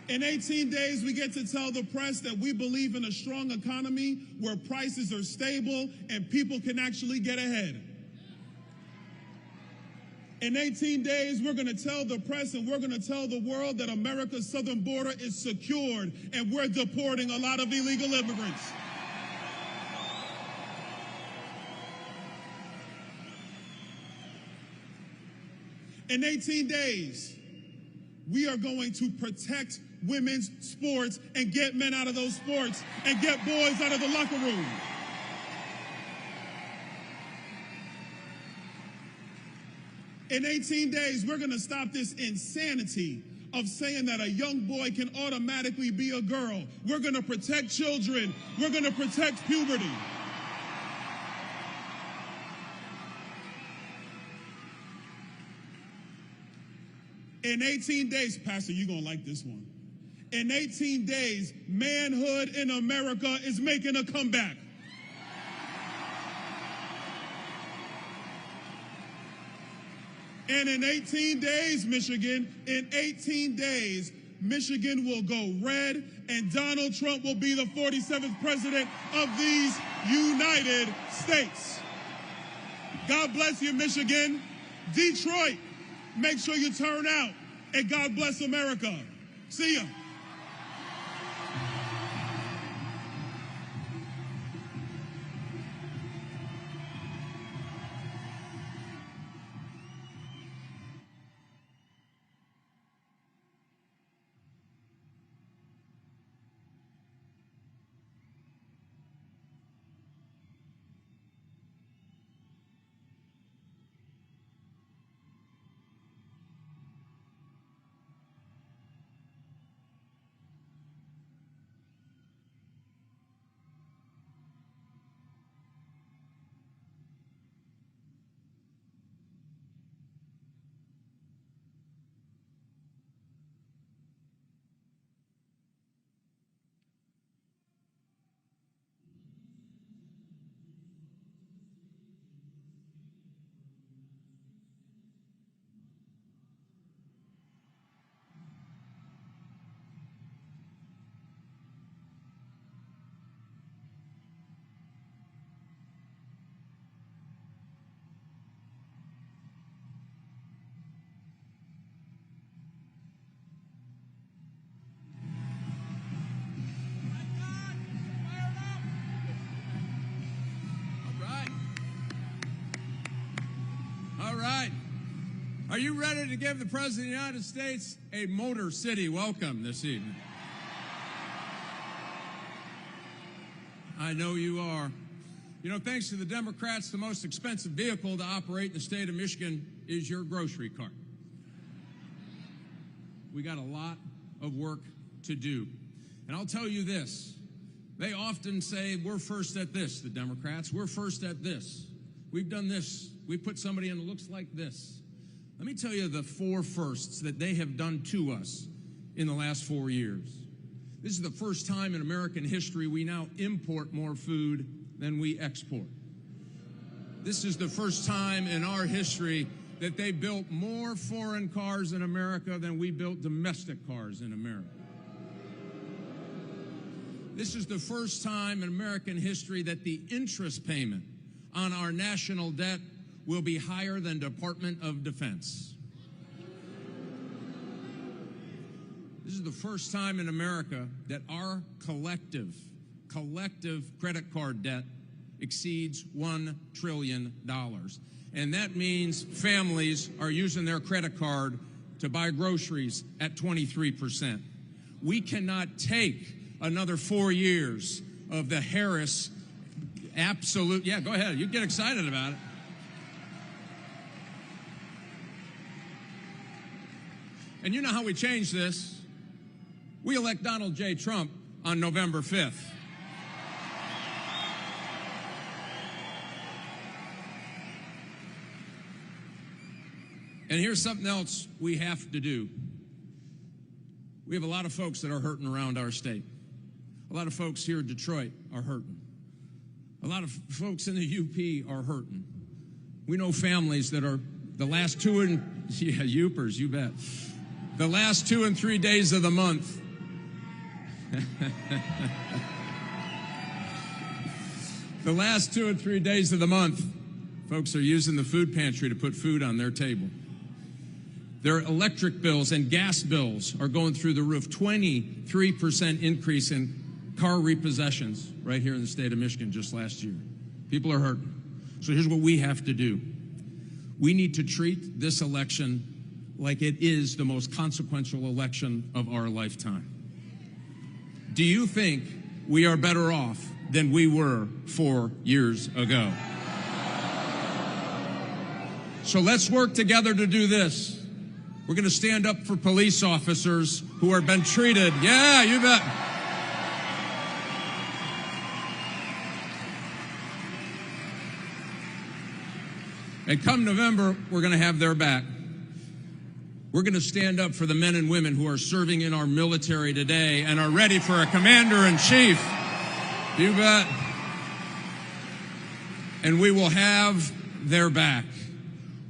In 18 days, we get to tell the press that we believe in a strong economy where prices are stable and people can actually get ahead. In 18 days, we're going to tell the press and we're going to tell the world that America's southern border is secured and we're deporting a lot of illegal immigrants. In 18 days, we are going to protect women's sports and get men out of those sports and get boys out of the locker room. In 18 days, we're going to stop this insanity of saying that a young boy can automatically be a girl. We're going to protect children. We're going to protect puberty. In 18 days, Pastor, you're going to like this one. In 18 days, manhood in America is making a comeback. And in 18 days, Michigan, in 18 days, Michigan will go red and Donald Trump will be the 47th president of these United States. God bless you, Michigan. Detroit, make sure you turn out. And God bless America. See ya. Are you ready to give the President of the United States a Motor City welcome this evening? I know you are. You know, thanks to the Democrats, the most expensive vehicle to operate in the state of Michigan is your grocery cart. We got a lot of work to do. And I'll tell you this, they often say, we're first at this, the Democrats, we're first at this. We've done this. We put somebody in that looks like this. Let me tell you the 4 firsts that they have done to us in the last 4 years. This is the first time in American history we now import more food than we export. This is the first time in our history that they built more foreign cars in America than we built domestic cars in America. This is the first time in American history that the interest payment on our national debt will be higher than Department of Defense. This is the first time in America that our collective credit card debt exceeds $1 trillion. And that means families are using their credit card to buy groceries at 23%. We cannot take another 4 years of the Harris absolute, yeah, go ahead, you get excited about it. And you know how we change this? We elect Donald J. Trump on November 5th. And here's something else we have to do. We have a lot of folks that are hurting around our state. A lot of folks here in Detroit are hurting. A lot of folks in the UP are hurting. We know families that are the last 2 and, yeah, Yoopers, you bet. The last 2 and 3 days of the month, The last 2 or 3 days of the month, folks are using the food pantry to put food on their table. Their electric bills and gas bills are going through the roof. 23% increase in car repossessions right here in the state of Michigan just last year. People are hurting. So here's what we have to do. We need to treat this election like it is the most consequential election of our lifetime. Do you think we are better off than we were 4 years ago? So let's work together to do this. We're going to stand up for police officers who have been treated. Yeah, you bet. And come November, we're going to have their back. We're going to stand up for the men and women who are serving in our military today and are ready for a commander-in-chief. You bet. And we will have their back.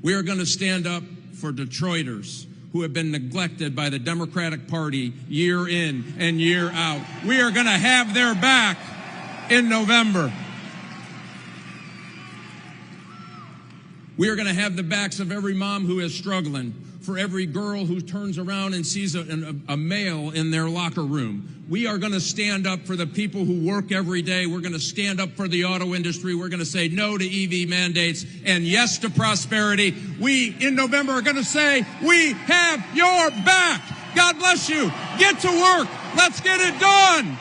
We are going to stand up for Detroiters who have been neglected by the Democratic Party year in and year out. We are going to have their back in November. We are going to have the backs of every mom who is struggling, for every girl who turns around and sees a male in their locker room. We are going to stand up for the people who work every day. We're going to stand up for the auto industry. We're going to say no to EV mandates and yes to prosperity. We, in November, are going to say, we have your back. God bless you. Get to work. Let's get it done.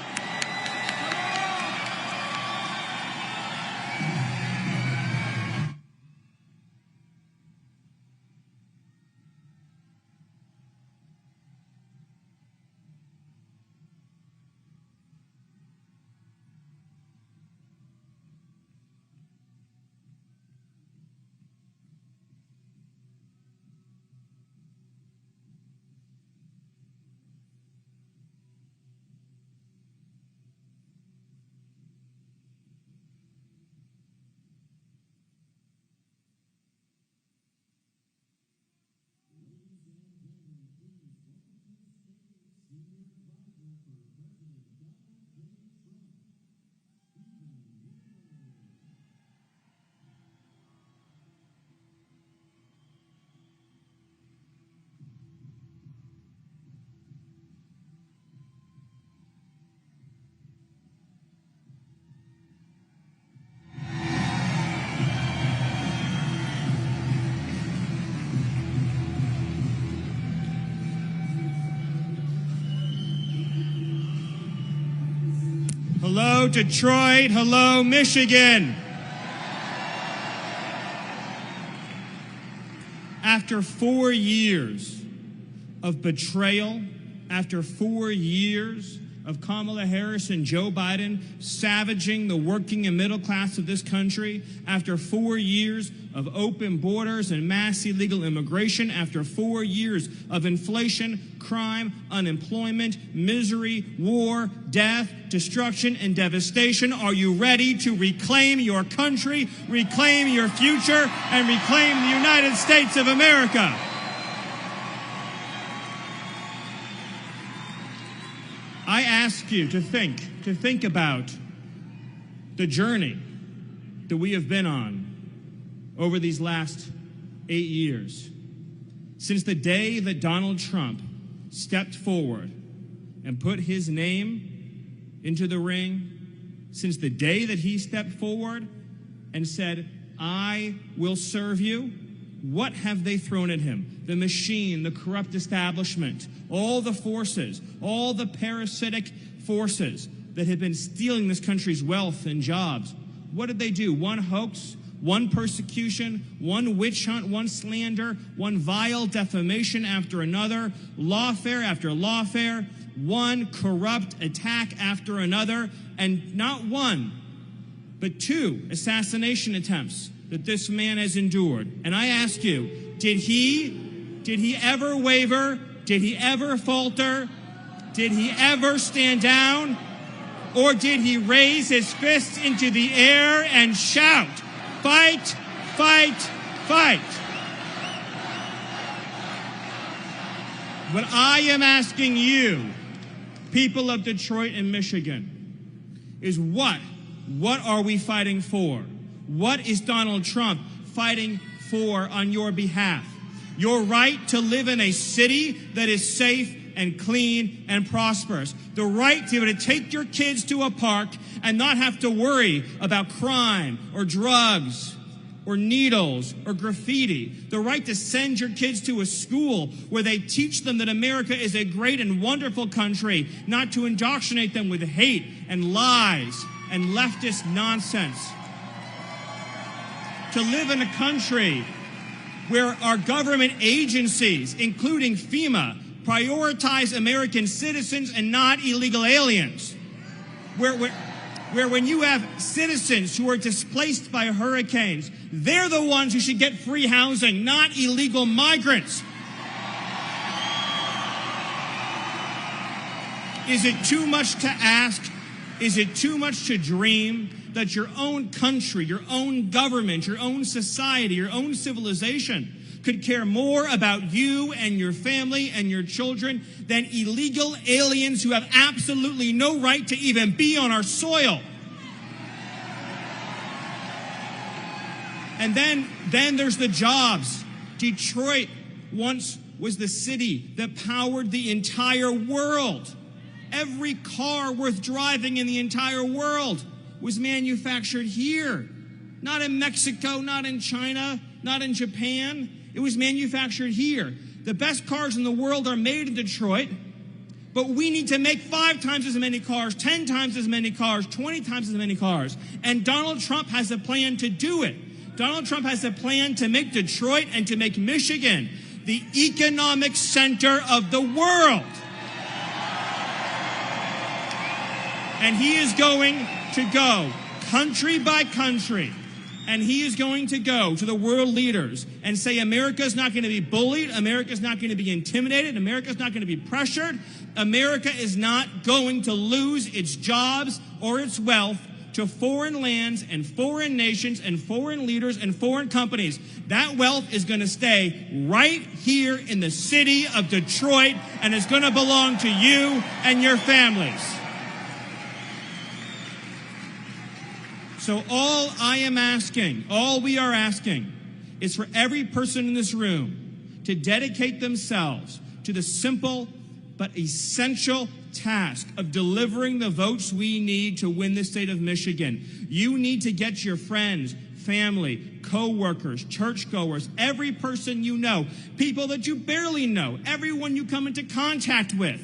Hello, Detroit. Hello, Michigan. After 4 years of betrayal, after 4 years of Kamala Harris and Joe Biden savaging the working and middle class of this country, after 4 years of open borders and mass illegal immigration, after 4 years of inflation, crime, unemployment, misery, war, death, destruction, and devastation, are you ready to reclaim your country, reclaim your future, and reclaim the United States of America? I ask you to think about the journey that we have been on over these last 8 years. Since the day that Donald Trump stepped forward and put his name into the ring, since the day that he stepped forward and said, I will serve you, what have they thrown at him? The machine, the corrupt establishment, all the forces, all the parasitic forces that have been stealing this country's wealth and jobs. What did they do? One hoax, one persecution, one witch hunt, one slander, one vile defamation after another, lawfare after lawfare, one corrupt attack after another, and not one, but 2 assassination attempts that this man has endured. And I ask you, did he ever waver? Did he ever falter? Did he ever stand down? Or did he raise his fists into the air and shout, fight, fight, fight? What I am asking you, people of Detroit and Michigan is what are we fighting for? What is Donald Trump fighting for on your behalf? Your right to live in a city that is safe and clean and prosperous. The right to be able to take your kids to a park and not have to worry about crime or drugs or needles or graffiti. The right to send your kids to a school where they teach them that America is a great and wonderful country, not to indoctrinate them with hate and lies and leftist nonsense. To live in a country where our government agencies, including FEMA, prioritize American citizens and not illegal aliens. Where when you have citizens who are displaced by hurricanes, they're the ones who should get free housing, not illegal migrants. Is it too much to ask? Is it too much to dream that your own country, your own government, your own society, your own civilization could care more about you and your family and your children than illegal aliens who have absolutely no right to even be on our soil? And then there's the jobs. Detroit once was the city that powered the entire world. Every car worth driving in the entire world was manufactured here. Not in Mexico, not in China, not in Japan. It was manufactured here. The best cars in the world are made in Detroit, but we need to make 5 times as many cars, 10 times as many cars, 20 times as many cars. And Donald Trump has a plan to do it. Donald Trump has a plan to make Detroit and to make Michigan the economic center of the world. And he is going to go country by country. And he is going to go to the world leaders and say America's not going to be bullied. America's not going to be intimidated. America's not going to be pressured. America is not going to lose its jobs or its wealth to foreign lands and foreign nations and foreign leaders and foreign companies. That wealth is going to stay right here in the city of Detroit, and it's going to belong to you and your families. So all I am asking, all we are asking, is for every person in this room to dedicate themselves to the simple but essential task of delivering the votes we need to win the state of Michigan. You need to get your friends, family, co-workers, churchgoers, every person you know, people that you barely know, everyone you come into contact with,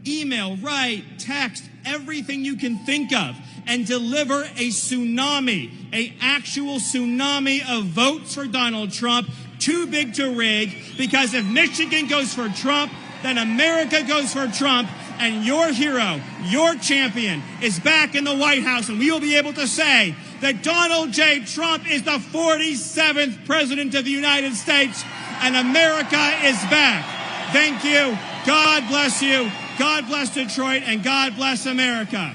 email, write, text, everything you can think of, and deliver a tsunami, an actual tsunami of votes for Donald Trump, too big to rig, because if Michigan goes for Trump, then America goes for Trump, and your hero, your champion, is back in the White House, and we will be able to say that Donald J. Trump is the 47th President of the United States, and America is back. Thank you. God bless you. God bless Detroit, and God bless America.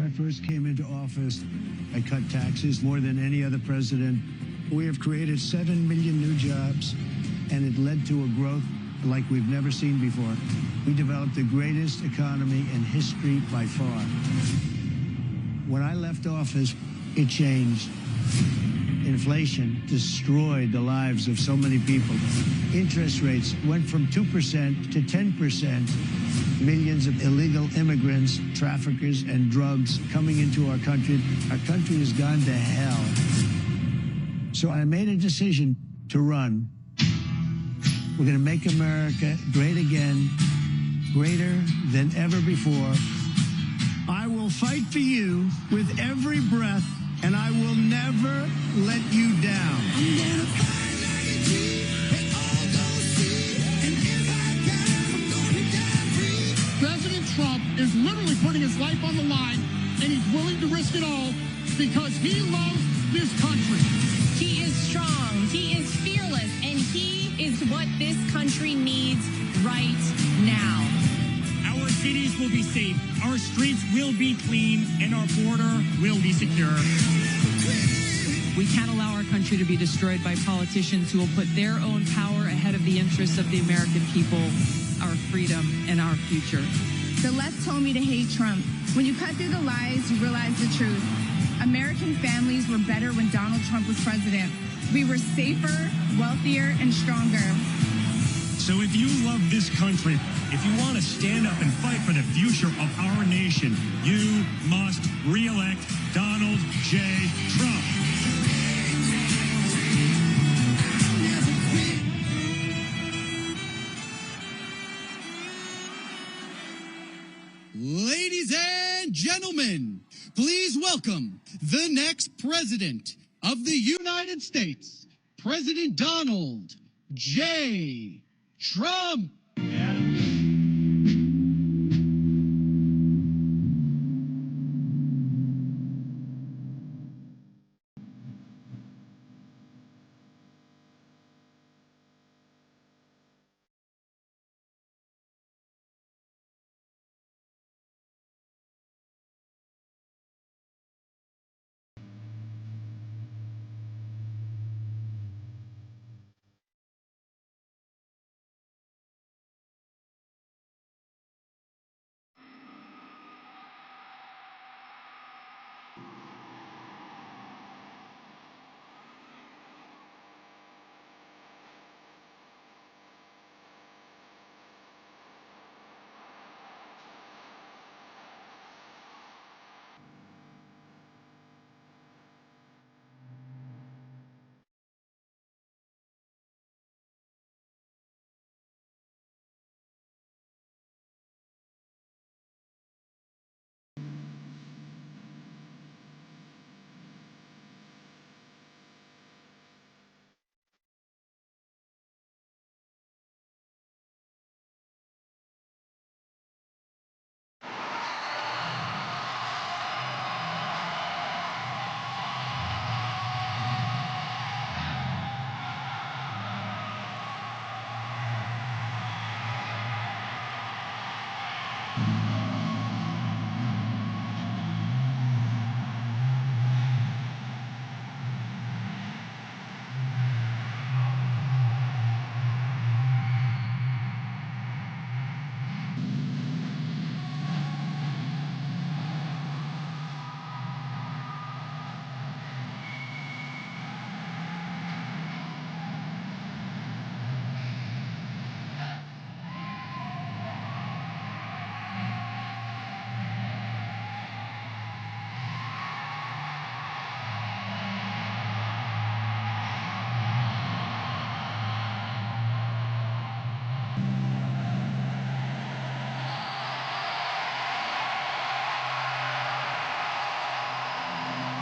I first came into office, I cut taxes more than any other president. We have created 7 million new jobs, and it led to a growth like we've never seen before. We developed the greatest economy in history by far. When I left office, it changed. Inflation destroyed the lives of so many people. Interest rates went from 2% to 10%. Millions of illegal immigrants, traffickers, and drugs coming into our country. Our country has gone to hell. So I made a decision to run. We're going to make America great again, greater than ever before. I will fight for you with every breath, and I will never let you down. I'm gonna fight like a G, and all gonna see, and if I die, I'm gonna die free. President Trump is literally putting his life on the line, and he's willing to risk it all because he loves this country. He is strong, he is fearless, and he is what this country needs right now. Our cities will be safe, our streets will be clean, and our border will be secure. We can't allow our country to be destroyed by politicians who will put their own power ahead of the interests of the American people, our freedom, and our future. The left told me to hate Trump. When you cut through the lies, you realize the truth. American families were better when Donald Trump was president. We were safer, wealthier, and stronger. So if you love this country, if you want to stand up and fight for the future of our nation, you must re-elect Donald J. Trump. Ladies and gentlemen, please welcome the next president of the United States, President Donald J. Trump.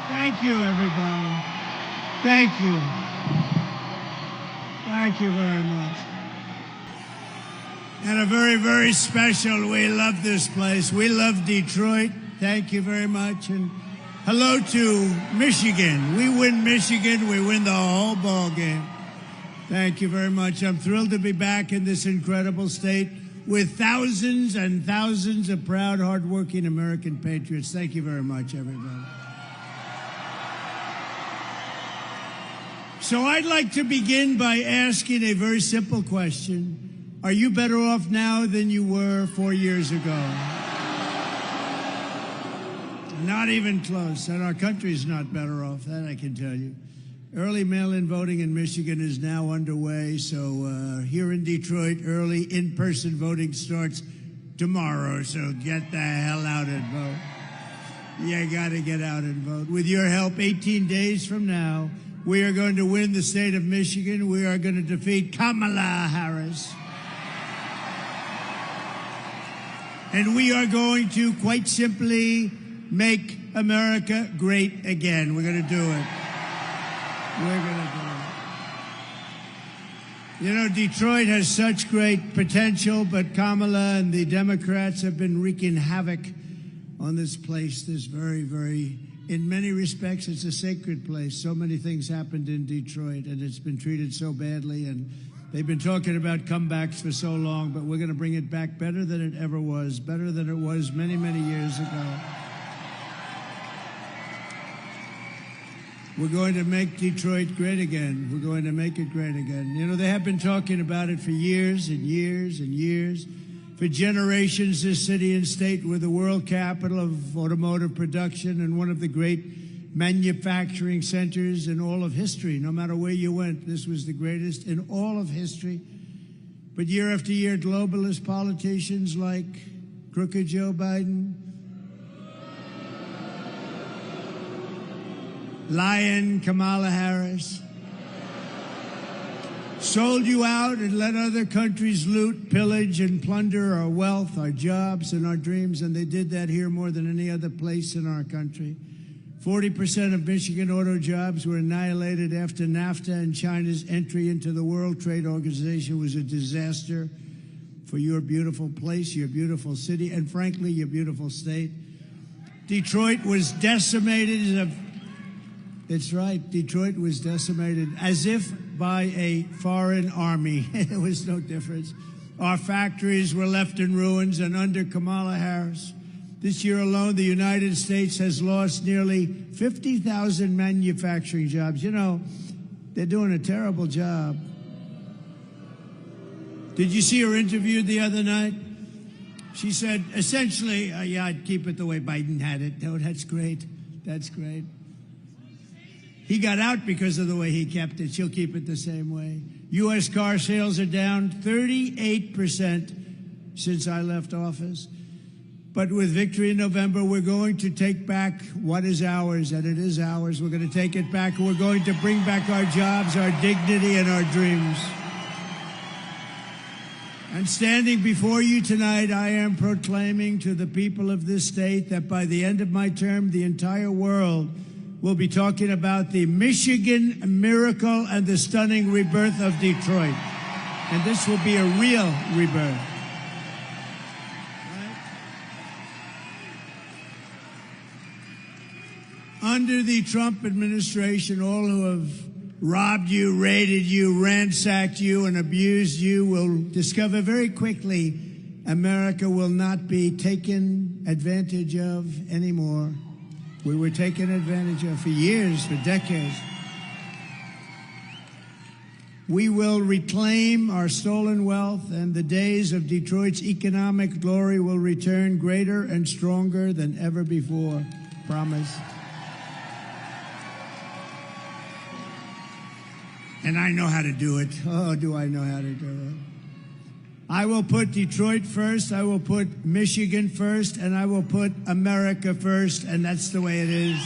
Thank you, everybody. Thank you. Thank you very much. And a very, very special, we love this place. We love Detroit. Thank you very much. And hello to Michigan. We win Michigan, we win the whole ball game. Thank you very much. I'm thrilled to be back in this incredible state. with thousands and thousands of proud, hardworking American patriots. Thank you very much, everybody. So I'd like to begin by asking a very simple question. Are you better off now than you were 4 years ago? Not even close. And our country's not better off, that I can tell you. Early mail-in voting in Michigan is now underway. So here in Detroit, early in-person voting starts tomorrow. So get the hell out and vote. You got to get out and vote. With your help, 18 days from now, we are going to win the state of Michigan. We are going to defeat Kamala Harris. And we are going to, quite simply, make America great again. We're going to do it. We're going to do it. You know, Detroit has such great potential, but Kamala and the Democrats have been wreaking havoc on this place, this very, very, in many respects, it's a sacred place. So many things happened in Detroit, and it's been treated so badly, and they've been talking about comebacks for so long, but we're going to bring it back better than it ever was, better than it was many, many years ago. We're going to make Detroit great again. We're going to make it great again. You know, they have been talking about it for years and years and years. For generations, this city and state were the world capital of automotive production and one of the great manufacturing centers in all of history. No matter where you went, this was the greatest in all of history. But year after year, globalist politicians like crooked Joe Biden, lying Kamala Harris, sold you out and let other countries loot, pillage, and plunder our wealth, our jobs, and our dreams, and they did that here more than any other place in our country. 40% of Michigan auto jobs were annihilated after NAFTA, and China's entry into the World Trade Organization was a disaster for your beautiful place, your beautiful city, and frankly, your beautiful state. Detroit was decimated. It's right, Detroit was decimated as if by a foreign army. There was no difference. Our factories were left in ruins, and under Kamala Harris, this year alone, the United States has lost nearly 50,000 manufacturing jobs. You know, they're doing a terrible job. Did you see her interviewed the other night? She said, essentially, yeah, I'd keep it the way Biden had it. No, that's great. That's great. He got out because of the way he kept it. She'll keep it the same way. U.S. car sales are down 38% since I left office. But with victory in November, we're going to take back what is ours, and it is ours. We're going to take it back, and we're going to bring back our jobs, our dignity, and our dreams. And standing before you tonight, I am proclaiming to the people of this state that by the end of my term, the entire world will be talking about the Michigan miracle and the stunning rebirth of Detroit. And this will be a real rebirth. Right? Under the Trump administration, all who have robbed you, raided you, ransacked you, and abused you will discover very quickly America will not be taken advantage of anymore. We were taken advantage of for years, for decades. We will reclaim our stolen wealth, and the days of Detroit's economic glory will return greater and stronger than ever before. Promise. And I know how to do it. Oh, do I know how to do it? I will put Detroit first, I will put Michigan first, and I will put America first, and that's the way it is.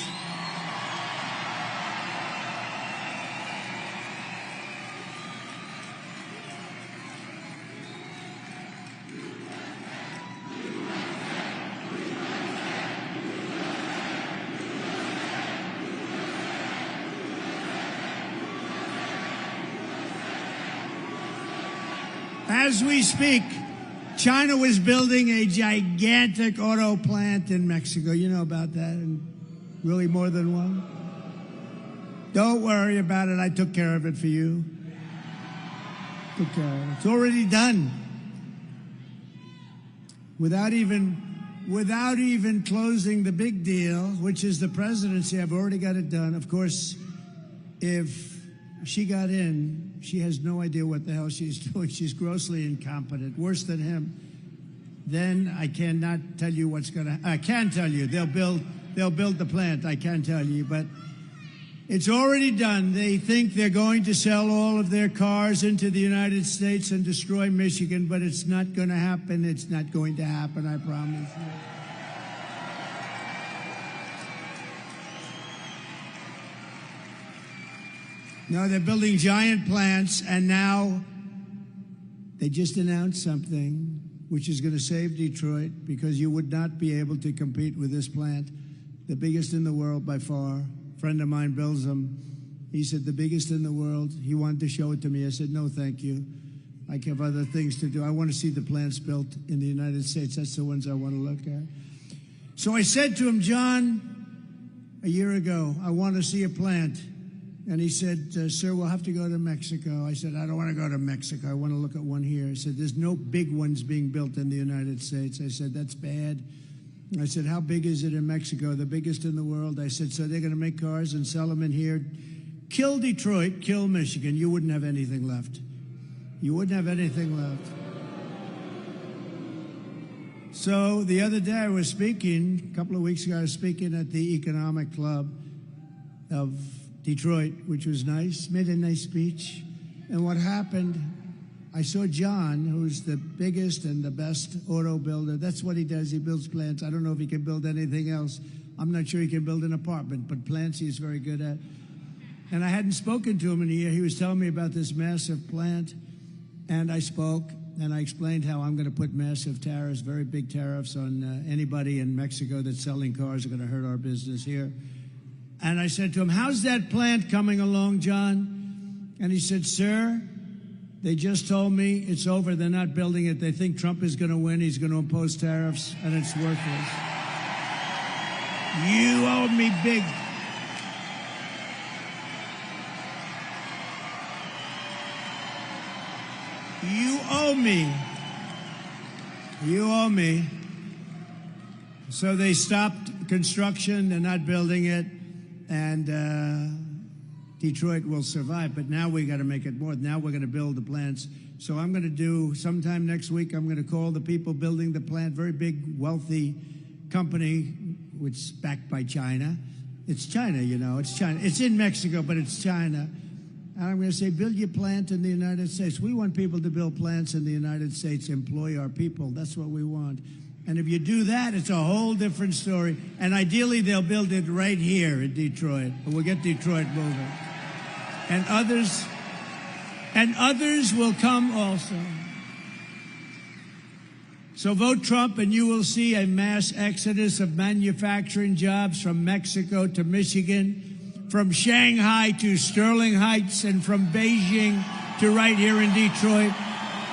As we speak, China was building a gigantic auto plant in Mexico. You know about that, and really more than one. Don't worry about it. I took care of it for you. Took care of it. It's already done. without even closing the big deal, which is the presidency. I've already got it done. Of course, if she got in, she has no idea what the hell she's doing. She's grossly incompetent, worse than him. Then I cannot tell you what's going to. I can tell you they'll build the plant. I can tell you, but it's already done. They think they're going to sell all of their cars into the United States and destroy Michigan, but it's not going to happen. It's not going to happen, I promise you. No, they're building giant plants, and now they just announced something which is going to save Detroit, because you would not be able to compete with this plant, the biggest in the world by far. A friend of mine builds them. He said, the biggest in the world. He wanted to show it to me. I said, no, thank you. I have other things to do. I want to see the plants built in the United States. That's the ones I want to look at. So I said to him, John, a year ago, I want to see a plant. And he said, sir, we'll have to go to Mexico. I said, I don't want to go to Mexico. I want to look at one here. He said, there's no big ones being built in the United States. I said, that's bad. I said, how big is it in Mexico? The biggest in the world. I said, so they're going to make cars and sell them in here. Kill Detroit, kill Michigan. You wouldn't have anything left. You wouldn't have anything left. So the other day I was speaking, a couple of weeks ago, I was speaking at the Economic Club of Detroit, which was nice, made a nice speech. And what happened, I saw John, who's the biggest and the best auto builder. That's what he does. He builds plants. I don't know if he can build anything else. I'm not sure he can build an apartment, but plants he's very good at. And I hadn't spoken to him in a year. He was telling me about this massive plant. And I spoke, and I explained how I'm going to put massive tariffs, very big tariffs on anybody in Mexico that's selling cars are going to hurt our business here. And I said to him, how's that plant coming along, John? And he said, sir, they just told me it's over. They're not building it. They think Trump is going to win. He's going to impose tariffs, and it's worthless. You owe me big. You owe me. You owe me. So they stopped construction. They're not building it. And Detroit will survive, but now we got to make it more. Now we're going to build the plants. So I'm going to do, sometime next week, I'm going to call the people building the plant, very big, wealthy company, which is backed by China. It's China, you know, it's China. It's in Mexico, but it's China. And I'm going to say, build your plant in the United States. We want people to build plants in the United States, employ our people. That's what we want. And if you do that, it's a whole different story. And ideally, they'll build it right here in Detroit. We'll get Detroit moving. And others will come also. So vote Trump, and you will see a mass exodus of manufacturing jobs from Mexico to Michigan, from Shanghai to Sterling Heights, and from Beijing to right here in Detroit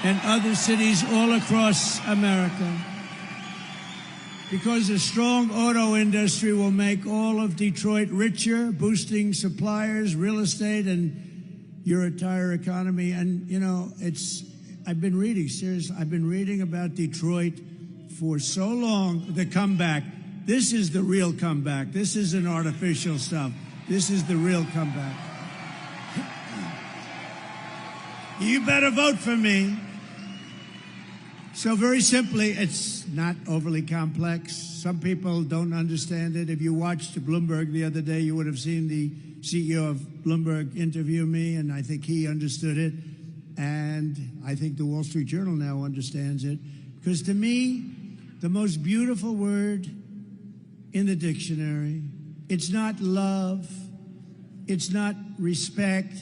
and other cities all across America. Because a strong auto industry will make all of Detroit richer, boosting suppliers, real estate, and your entire economy. And, you know, I've been reading about Detroit for so long, the comeback. This is the real comeback. This isn't artificial stuff. This is the real comeback. You better vote for me. So very simply, it's not overly complex. Some people don't understand it. If you watched Bloomberg the other day, you would have seen the CEO of Bloomberg interview me, and I think he understood it. And I think the Wall Street Journal now understands it. Because to me, the most beautiful word in the dictionary, it's not love, it's not respect,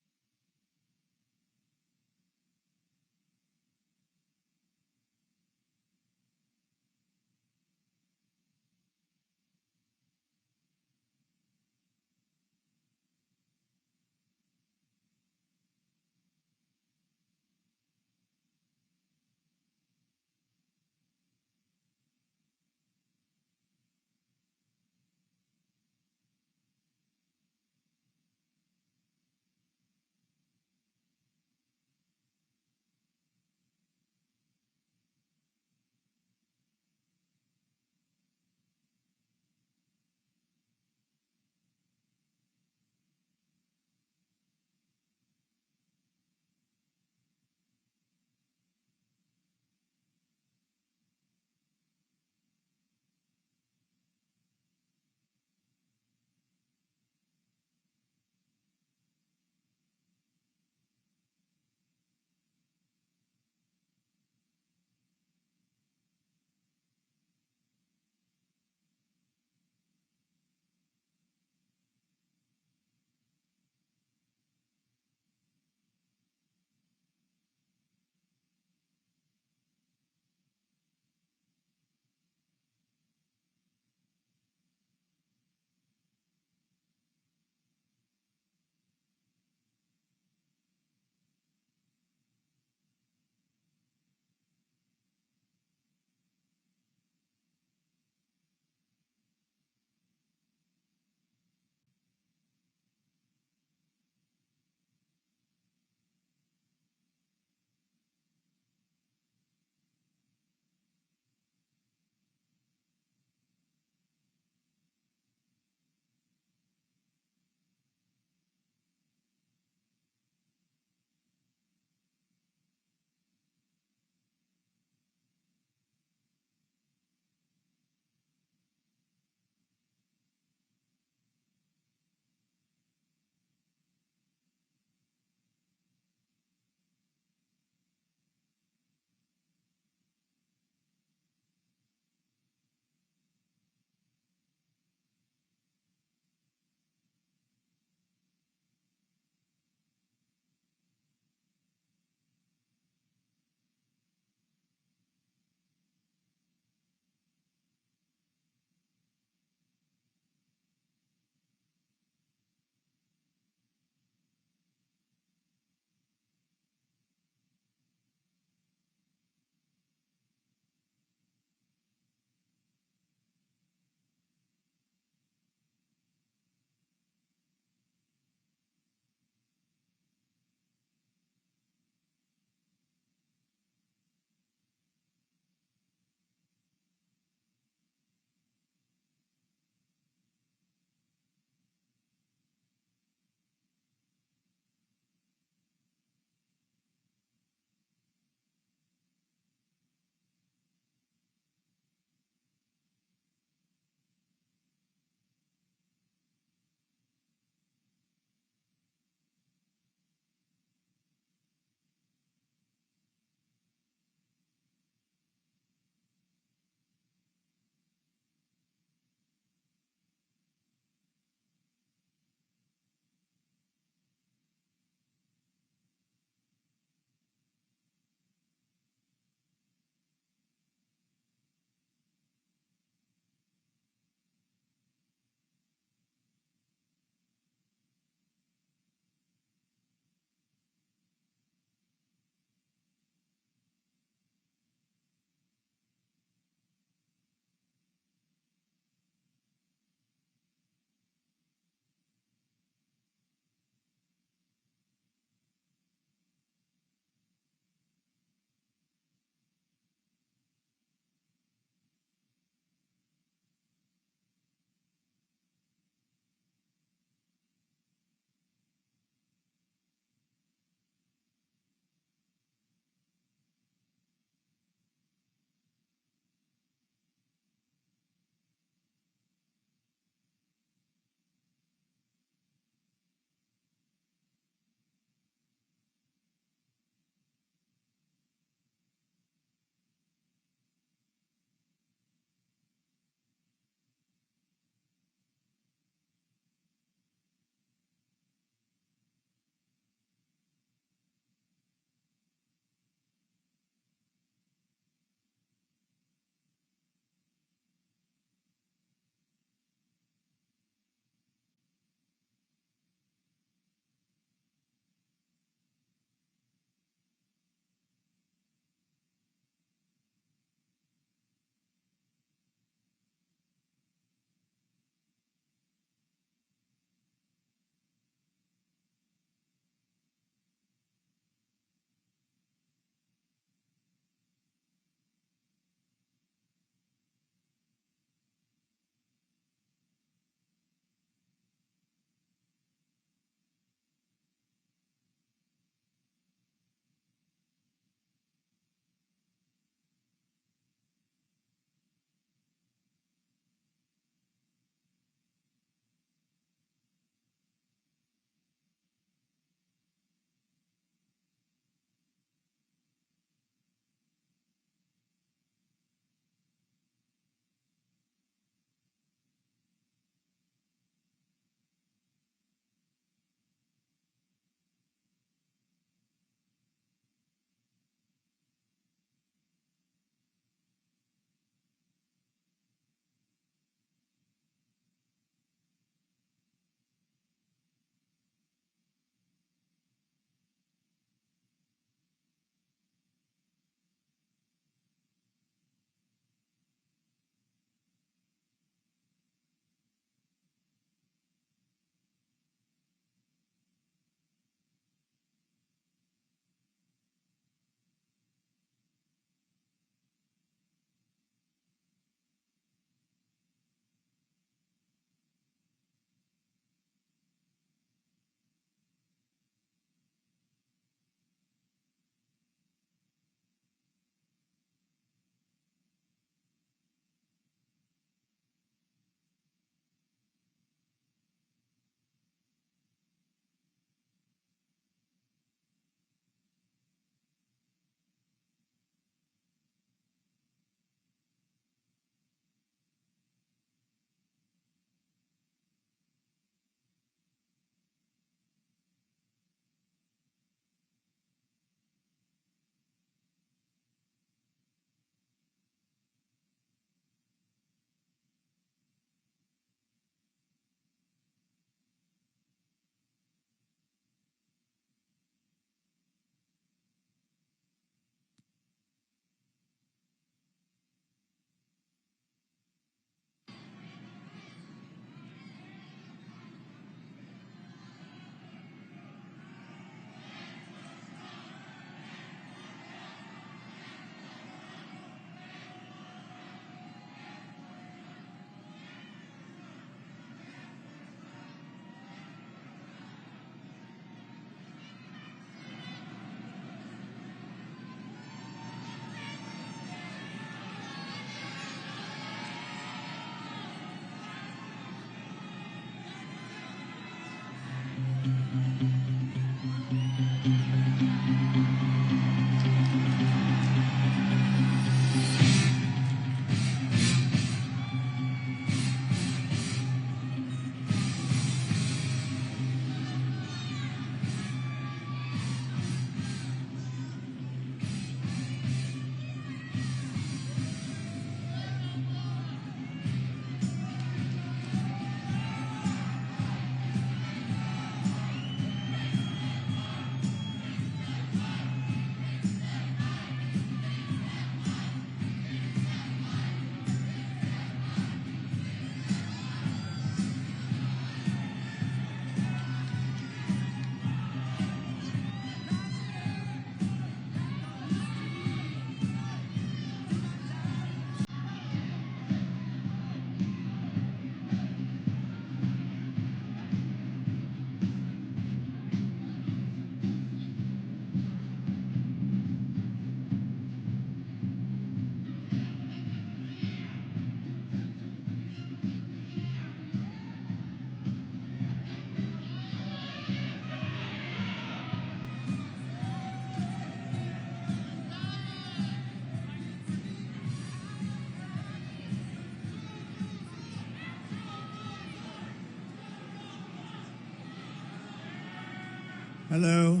Hello.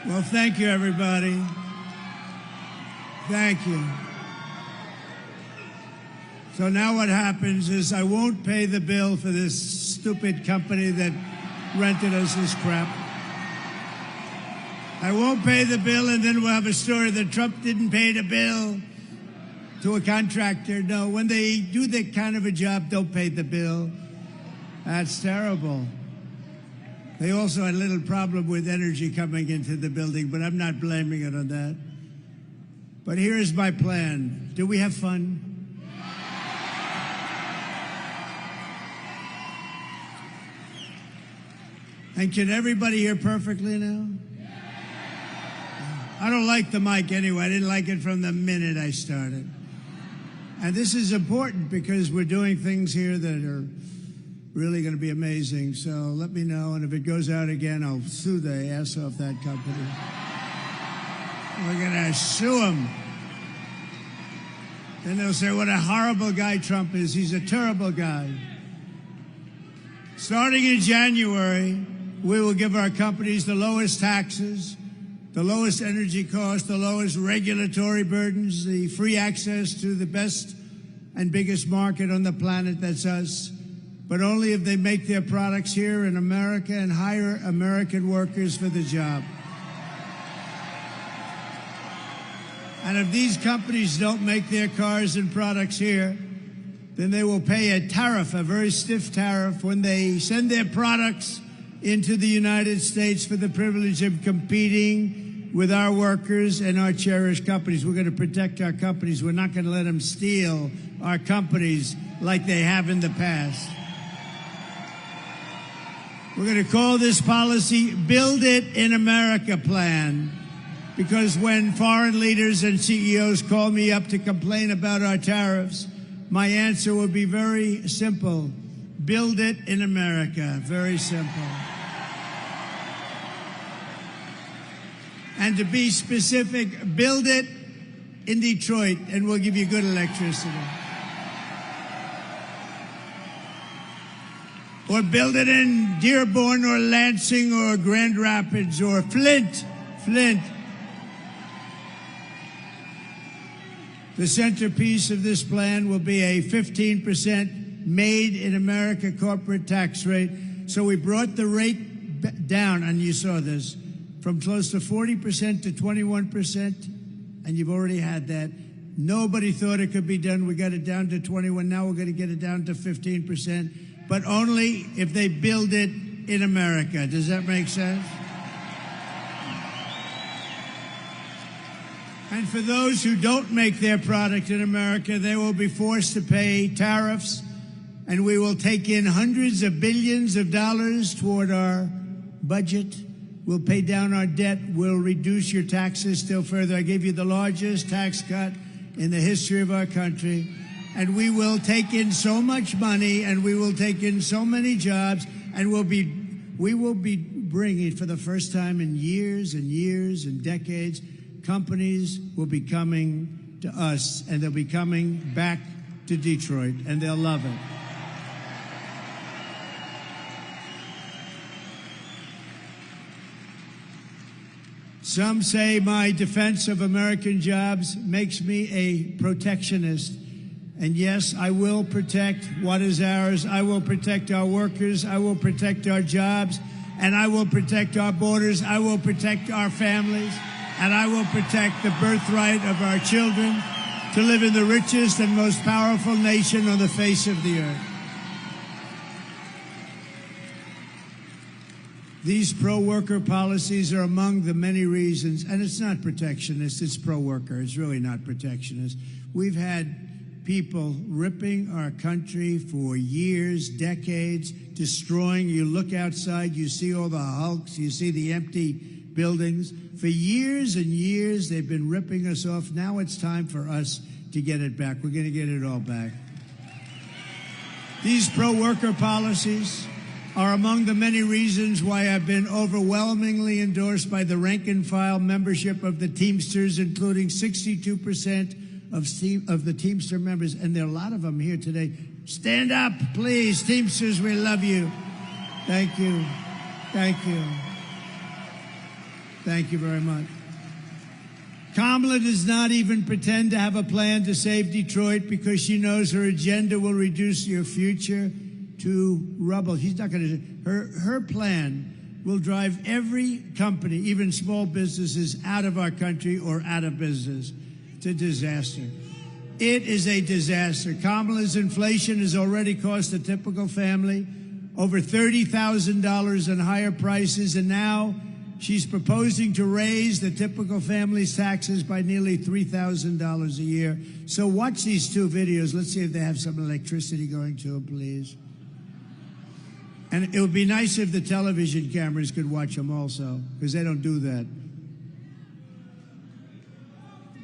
Well, thank you, everybody. Thank you. So now what happens is I won't pay the bill for this stupid company that rented us this crap. I won't pay the bill, and then we'll have a story that Trump didn't pay the bill to a contractor. No, when they do that kind of a job, don't pay the bill. That's terrible. They also had a little problem with energy coming into the building, but I'm not blaming it on that. But here is my plan. Do we have fun? And can everybody hear perfectly now? I don't like the mic anyway. I didn't like it from the minute I started. And this is important because we're doing things here that are really going to be amazing. So let me know, and if it goes out again, I'll sue the ass off that company. We're going to sue them. Then they'll say what a horrible guy Trump is. He's a terrible guy. Starting in January, we will give our companies the lowest taxes, the lowest energy costs, the lowest regulatory burdens, the free access to the best and biggest market on the planet, that's us. But only if they make their products here in America and hire American workers for the job. And if these companies don't make their cars and products here, then they will pay a tariff, a very stiff tariff, when they send their products into the United States for the privilege of competing with our workers and our cherished companies. We're going to protect our companies. We're not going to let them steal our companies like they have in the past. We're going to call this policy Build It in America Plan, because when foreign leaders and CEOs call me up to complain about our tariffs, my answer will be very simple. Build it in America. Very simple. And to be specific, build it in Detroit, and we'll give you good electricity. Or build it in Dearborn or Lansing or Grand Rapids or Flint. The centerpiece of this plan will be a 15% made in America corporate tax rate. So we brought the rate down, and you saw this, from close to 40% to 21%, and you've already had that. Nobody thought it could be done. We got it down to 21. Now we're going to get it down to 15%, but only if they build it in America. Does that make sense? And for those who don't make their product in America, they will be forced to pay tariffs, and we will take in hundreds of billions of dollars toward our budget. We'll pay down our debt. We'll reduce your taxes still further. I gave you the largest tax cut in the history of our country. And we will take in so much money, and we will take in so many jobs, and we will be bringing, for the first time in years and years and decades, companies will be coming to us, and they'll be coming back to Detroit, and they'll love it. Some say my defense of American jobs makes me a protectionist. And yes, I will protect what is ours. I will protect our workers. I will protect our jobs. And I will protect our borders. I will protect our families. And I will protect the birthright of our children to live in the richest and most powerful nation on the face of the earth. These pro-worker policies are among the many reasons, and it's not protectionist, it's pro-worker. It's really not protectionist. We've had people ripping our country for years, decades, destroying. You look outside, you see all the hulks, you see the empty buildings. For years and years, they've been ripping us off. Now it's time for us to get it back. We're going to get it all back. These pro-worker policies are among the many reasons why I've been overwhelmingly endorsed by the rank-and-file membership of the Teamsters, including 62% of the Teamster members, and there are a lot of them here today. Stand up, please. Teamsters, we love you. Thank you. Thank you. Thank you very much. Kamala does not even pretend to have a plan to save Detroit because she knows her agenda will reduce your future to rubble. She's not going to. Her plan will drive every company, even small businesses, out of our country or out of business. It's a disaster. It is a disaster. Kamala's inflation has already cost a typical family over $30,000 in higher prices, and now she's proposing to raise the typical family's taxes by nearly $3,000 a year. So watch these two videos. Let's see if they have some electricity going to them, please. And it would be nice if the television cameras could watch them also, because they don't do that.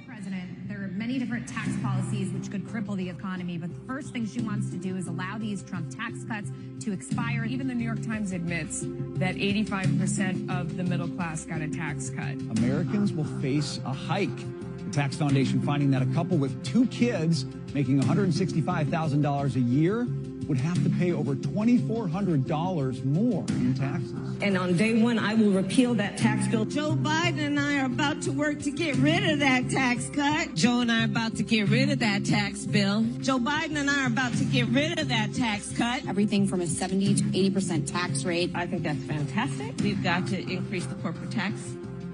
President, there are many different tax policies which could cripple the economy, but the first thing she wants to do is allow these Trump tax cuts to expire. Even the New York Times admits that 85% of the middle class got a tax cut. Americans will face a hike. The Tax Foundation finding that a couple with 2 kids making $165,000 a year would have to pay over $2,400 more in taxes. And on day one, I will repeal that tax bill. Joe Biden and I are about to work to get rid of that tax cut. Joe and I are about to get rid of that tax bill. Joe Biden and I are about to get rid of that tax cut. Everything from a 70 to 80% tax rate. I think that's fantastic. We've got to increase the corporate tax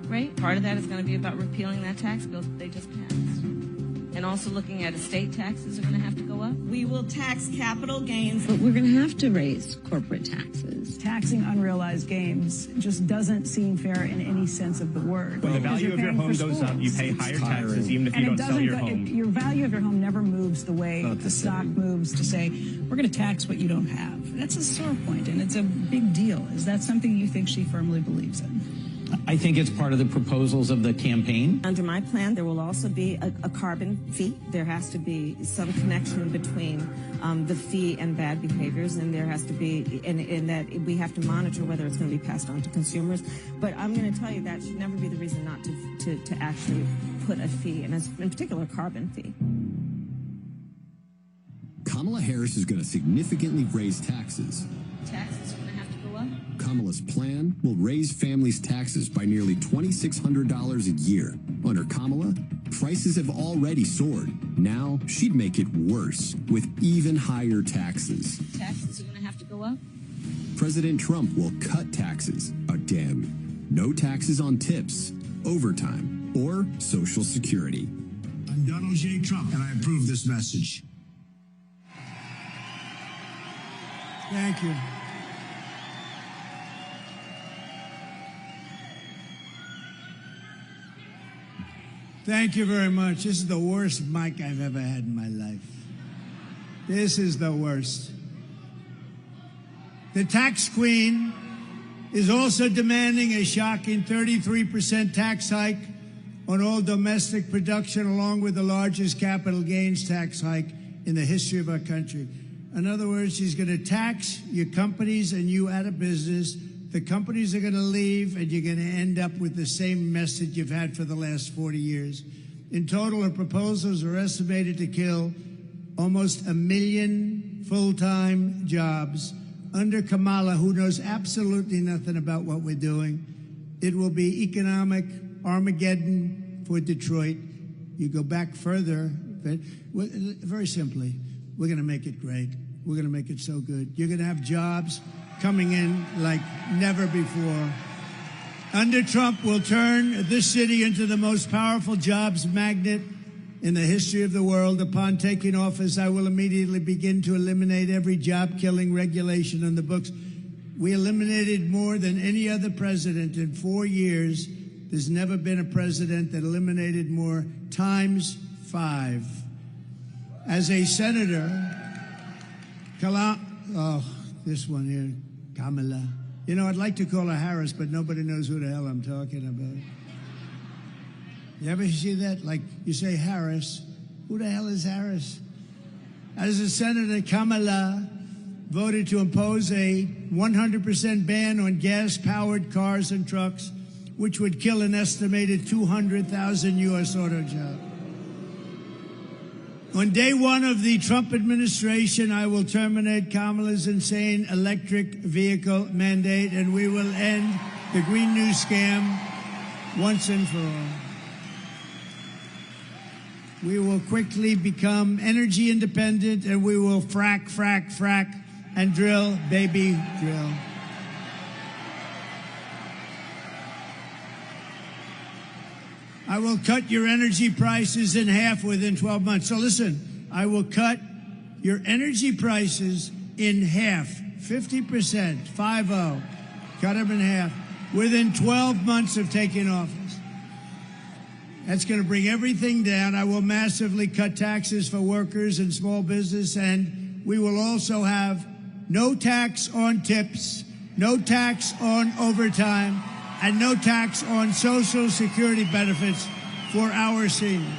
rate. Part of that is going to be about repealing that tax bill that they just passed. And also looking at estate taxes are going to have to go up. We will tax capital gains. But we're going to have to raise corporate taxes. Taxing unrealized gains just doesn't seem fair in any sense of the word. When the value of your home goes up, you pay higher taxes even if you don't sell your home. Your value of your home never moves the way the stock moves to say, we're going to tax what you don't have. That's a sore point, and it's a big deal. Is that something you think she firmly believes in? I think it's part of the proposals of the campaign. Under my plan, there will also be a carbon fee. There has to be some connection between the fee and bad behaviors, and there has to be, in that we have to monitor whether it's going to be passed on to consumers. But I'm going to tell you that should never be the reason not to actually put a fee, and in particular, a carbon fee. Kamala Harris is going to significantly raise taxes. Taxes are going to have to go up. Kamala's plan will raise families' taxes by nearly $2,600 a year. Under Kamala, prices have already soared. Now she'd make it worse with even higher taxes. Taxes are going to have to go up. President Trump will cut taxes again. No taxes on tips, overtime, or Social Security. I'm Donald J. Trump, and I approve this message. Thank you. Thank you very much. This is the worst mic I've ever had in my life. This is the worst. The tax queen is also demanding a shocking 33% tax hike on all domestic production, along with the largest capital gains tax hike in the history of our country. In other words, she's going to tax your companies and you out of business. The companies are going to leave, and you're going to end up with the same mess that you've had for the last 40 years. In total, her proposals are estimated to kill almost 1 million full-time jobs. Under Kamala, who knows absolutely nothing about what we're doing, it will be economic Armageddon for Detroit. You go back further, but very simply, we're going to make it great. We're going to make it so good. You're going to have jobs coming in like never before. Under Trump, we'll turn this city into the most powerful jobs magnet in the history of the world. Upon taking office, I will immediately begin to eliminate every job-killing regulation on the books. We eliminated more than any other president in 4 years. There's never been a president that eliminated more, times 5. As a senator, this one here, Kamala. You know, I'd like to call her Harris, but nobody knows who the hell I'm talking about. You ever see that? Like, you say Harris. Who the hell is Harris? As a Senator, Kamala voted to impose a 100% ban on gas-powered cars and trucks, which would kill an estimated 200,000 U.S. auto jobs. On day one of the Trump administration, I will terminate Kamala's insane electric vehicle mandate, and we will end the Green New scam once and for all. We will quickly become energy independent, and we will frack, frack, frack, and drill, baby, drill. I will cut your energy prices in half within 12 months. So listen, I will cut your energy prices in half, 50%, 5-0, cut them in half, within 12 months of taking office. That's going to bring everything down. I will massively cut taxes for workers and small business, and we will also have no tax on tips, no tax on overtime, and no tax on Social Security benefits for our seniors.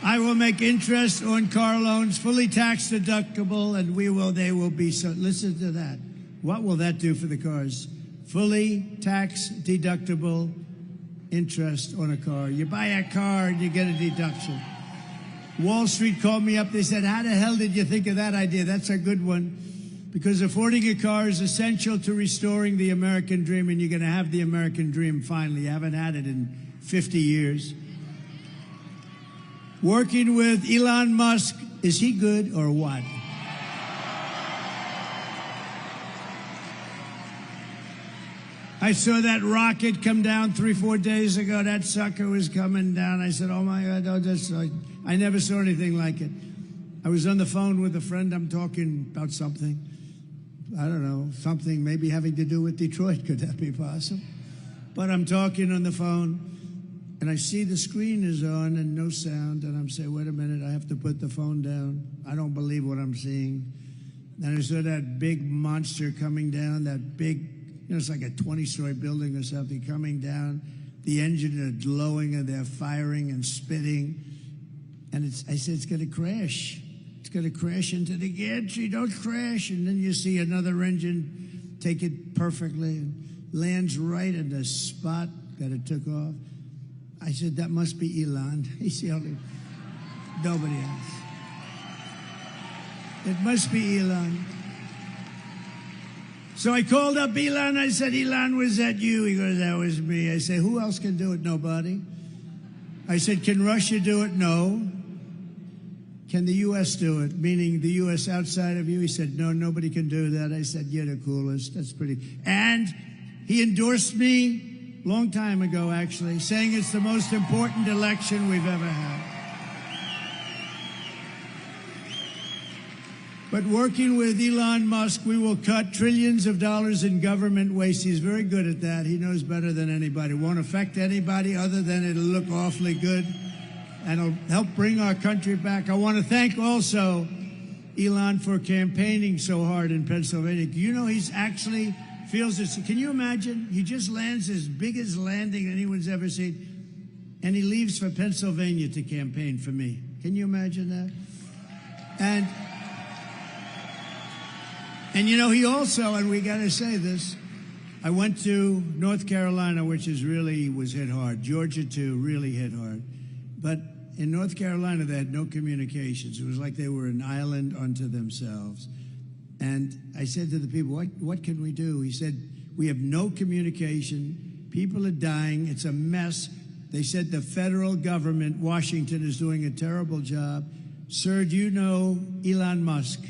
I will make interest on car loans fully tax deductible, and they will be so. Listen to that. What will that do for the cars? Fully tax deductible interest on a car. You buy a car and you get a deduction. Wall Street called me up. They said, how the hell did you think of that idea? That's a good one. Because affording a car is essential to restoring the American dream, and you're going to have the American dream finally. You haven't had it in 50 years. Working with Elon Musk, is he good or what? I saw that rocket come down 3-4 days ago. That sucker was coming down. I said, oh my God, I never saw anything like it. I was on the phone with a friend. I'm talking about something. I don't know, something maybe having to do with Detroit. Could that be possible? But I'm talking on the phone, and I see the screen is on and no sound, and I'm saying, wait a minute, I have to put the phone down. I don't believe what I'm seeing. And I saw that big monster coming down, that big, it's like a 20-story building or something coming down. The engine are glowing, and they're firing and spitting. And I said, it's going to crash. It's going to crash into the gantry. Don't crash. And then you see another engine take it perfectly and lands right in the spot that it took off. I said, that must be Elon. He's the only, nobody else. It must be Elon. So I called up Elon. I said, Elon, was that you? He goes, that was me. I said, who else can do it? Nobody. I said, can Russia do it? No. Can the U.S. do it? Meaning the U.S. outside of you? He said, no, nobody can do that. I said, you're the coolest. That's pretty. And he endorsed me a long time ago, actually, saying it's the most important election we've ever had. But working with Elon Musk, we will cut trillions of dollars in government waste. He's very good at that. He knows better than anybody. Won't affect anybody other than it'll look awfully good. And it'll help bring our country back. I want to thank also Elon for campaigning so hard in Pennsylvania. You know, he's actually feels this. Can you imagine? He just lands his biggest landing anyone's ever seen. And he leaves for Pennsylvania to campaign for me. Can you imagine that? And you know, he also, and we got to say this, I went to North Carolina, which was hit hard. Georgia, too, really hit hard. But in North Carolina, they had no communications. It was like they were an island unto themselves. And I said to the people, what can we do? He said, we have no communication. People are dying. It's a mess. They said the federal government, Washington, is doing a terrible job. Sir, do you know Elon Musk?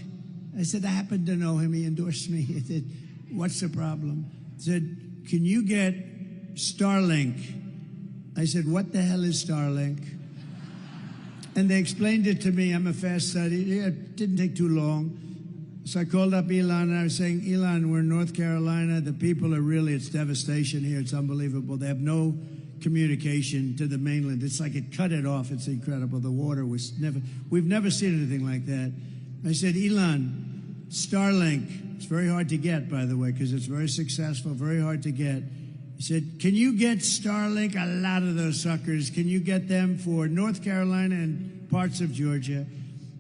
I said, I happen to know him. He endorsed me. He said, what's the problem? He said, can you get Starlink? I said, what the hell is Starlink? And they explained it to me. I'm a fast study. It didn't take too long. So I called up Elon, and I was saying, Elon, we're in North Carolina. The people are really, it's devastation here. It's unbelievable. They have no communication to the mainland. It's like it cut it off. It's incredible. The water was we've never seen anything like that. I said, Elon, Starlink. It's very hard to get, by the way, because it's very successful, very hard to get. He said, can you get Starlink, a lot of those suckers, can you get them for North Carolina and parts of Georgia?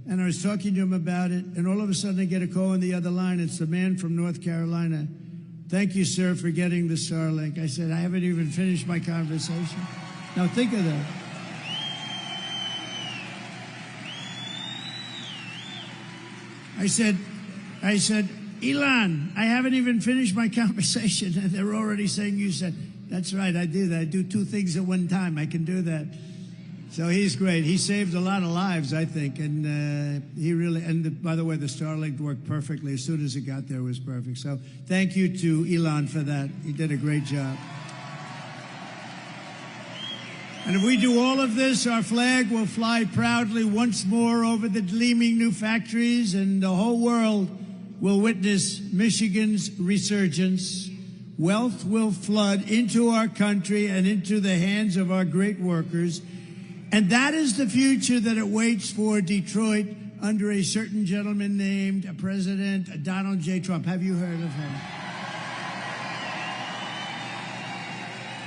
And I was talking to him about it, and all of a sudden I get a call on the other line. It's the man from North Carolina. Thank you, sir, for getting the Starlink. I said, I haven't even finished my conversation. Now think of that. I said, Elon, I haven't even finished my conversation. And they're already saying, you said, that's right, I do that. I do two things at one time. I can do that. So he's great. He saved a lot of lives, I think. And he really, and by the way, the Starlink worked perfectly. As soon as it got there, it was perfect. So thank you to Elon for that. He did a great job. And if we do all of this, our flag will fly proudly once more over the gleaming new factories, and the whole world will witness Michigan's resurgence. Wealth will flood into our country and into the hands of our great workers. And that is the future that awaits for Detroit under a certain gentleman named President Donald J. Trump. Have you heard of him?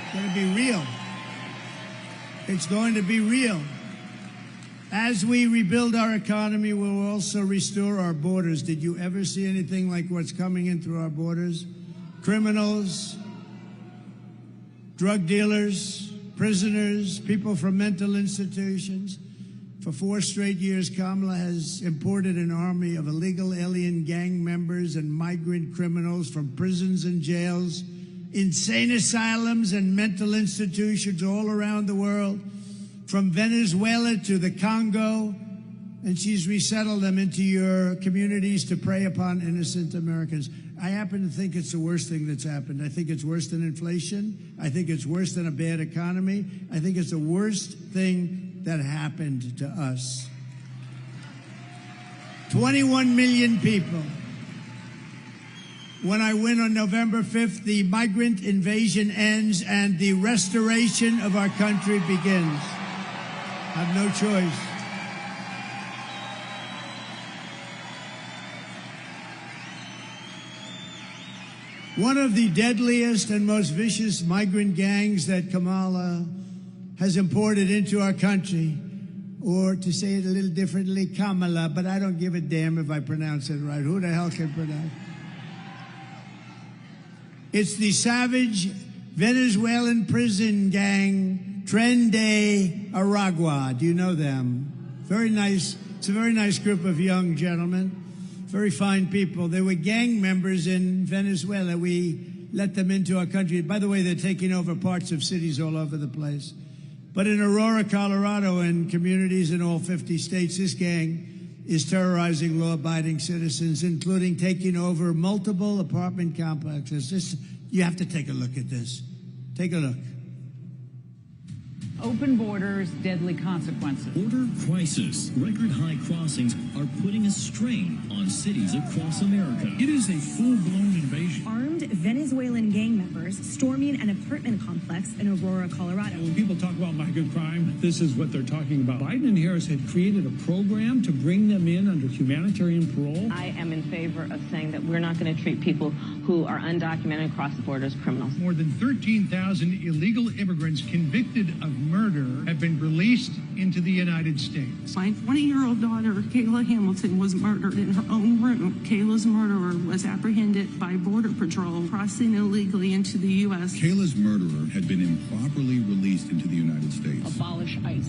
It's going to be real. It's going to be real. As we rebuild our economy, we'll also restore our borders. Did you ever see anything like what's coming in through our borders? Criminals, drug dealers, prisoners, people from mental institutions. For 4 straight years, Kamala has imported an army of illegal alien gang members and migrant criminals from prisons and jails, insane asylums and mental institutions all around the world, from Venezuela to the Congo, and she's resettled them into your communities to prey upon innocent Americans. I happen to think it's the worst thing that's happened. I think it's worse than inflation. I think it's worse than a bad economy. I think it's the worst thing that happened to us. 21 million people. When I win on November 5th, the migrant invasion ends and the restoration of our country begins. I have no choice. One of the deadliest and most vicious migrant gangs that Kamala has imported into our country, or to say it a little differently, Kamala, but I don't give a damn if I pronounce it right. Who the hell can pronounce it? It's the savage Venezuelan prison gang, Tren de Aragua. Do you know them? Very nice. It's a very nice group of young gentlemen, very fine people. They were gang members in Venezuela. We let them into our country. By the way, they're taking over parts of cities all over the place. But in Aurora, Colorado, and communities in all 50 states, this gang is terrorizing law-abiding citizens, including taking over multiple apartment complexes. You have to take a look at this. Take a look. Open borders, deadly consequences. Border crisis. Record high crossings are putting a strain on cities across America. It is a full-blown invasion. Armed Venezuelan gang members storming an apartment complex in Aurora, Colorado. When people talk about migrant crime, this is what they're talking about. Biden and Harris had created a program to bring them in under humanitarian parole. I am in favor of saying that we're not going to treat people who are undocumented across the border as criminals. More than 13,000 illegal immigrants convicted of murder have been released into the United States. My 20-year-old daughter, Kayla Hamilton, was murdered in her own room. Kayla's murderer was apprehended by Border Patrol crossing illegally into the U.S. Kayla's murderer had been improperly released into the United States. Abolish ICE.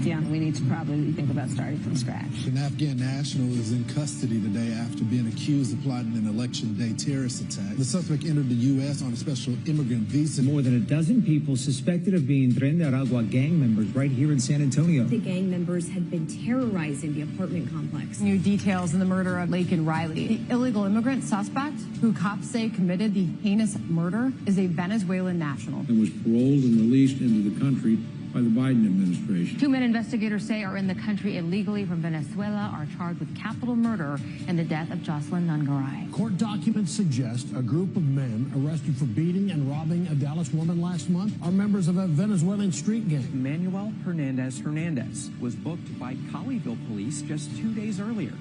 Yeah, we need to probably think about starting from scratch. An Afghan national is in custody today after being accused of plotting an election day terrorist attack. The suspect entered the U.S. on a special immigrant visa. More than a dozen people suspected of being Tren de Aragua gang members right here in San Antonio. The gang members had been terrorizing the apartment complex. New details in the murder of Lake and Riley. The illegal immigrant suspect, who cops say committed the heinous murder, is a Venezuelan national. And was paroled and released into the country by the Biden administration. 2 men investigators say are in the country illegally from Venezuela are charged with capital murder in the death of Jocelyn Nungaray. Court documents suggest a group of men arrested for beating and robbing a Dallas woman last month are members of a Venezuelan street gang. Manuel Hernandez was booked by Colleyville police just 2 days earlier.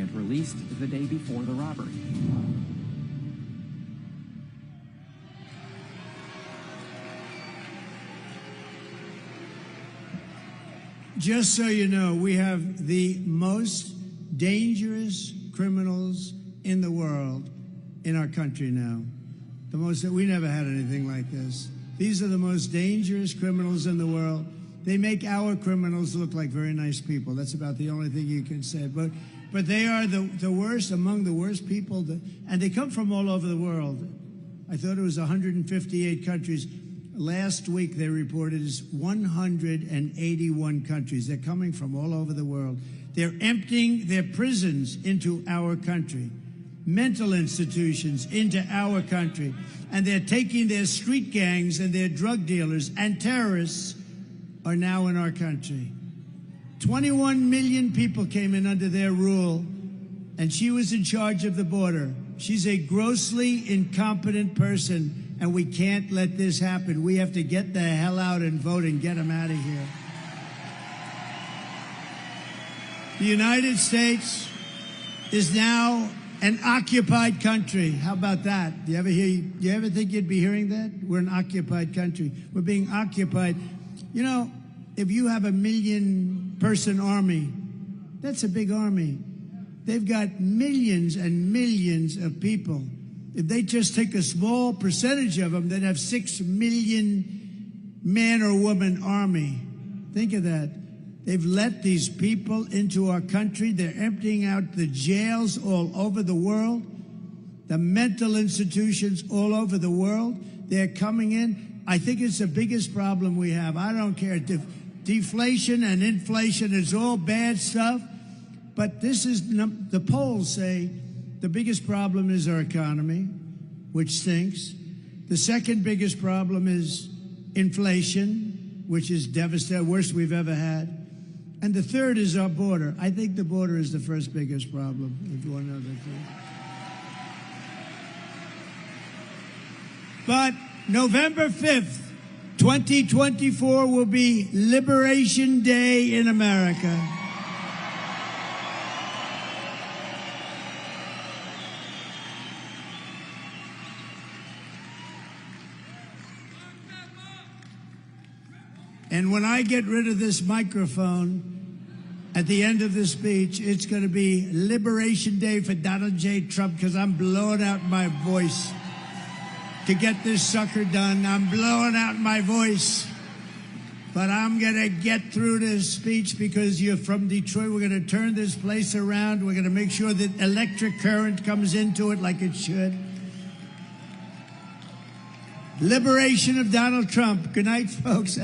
and released the day before the robbery. Just so you know, we have the most dangerous criminals in the world in our country now. We never had anything like this. These are the most dangerous criminals in the world. They make our criminals look like very nice people. That's about the only thing you can say. But they are the worst, among the worst people, and they come from all over the world. I thought it was 158 countries. Last week they reported is 181 countries. They're coming from all over the world. They're emptying their prisons into our country, mental institutions into our country, and they're taking their street gangs and their drug dealers and terrorists are now in our country. 21 million people came in under their rule, and she was in charge of the border. She's a grossly incompetent person, and we can't let this happen. We have to get the hell out and vote and get them out of here. The United States is now an occupied country. How about that? Do you ever think you'd be hearing that? We're an occupied country. We're being occupied. You know, if you have a 1 million-person army, that's a big army. They've got millions and millions of people. If they just take a small percentage of them, they'd have 6 million man or woman army. Think of that. They've let these people into our country. They're emptying out the jails all over the world, the mental institutions all over the world. They're coming in. I think it's the biggest problem we have. I don't care. Deflation and inflation is all bad stuff. But this is, the polls say the biggest problem is our economy, which stinks. The second biggest problem is inflation, which is devastating, worst we've ever had. And the third is our border. I think the border is the first biggest problem, if you want to know the truth. But November 5th, 2024 will be Liberation Day in America. And when I get rid of this microphone at the end of this speech, it's going to be Liberation Day for Donald J. Trump, because I'm blowing out my voice to get this sucker done. I'm blowing out my voice. But I'm going to get through this speech because you're from Detroit. We're going to turn this place around. We're going to make sure that electric current comes into it like it should. Liberation of Donald Trump. Good night, folks.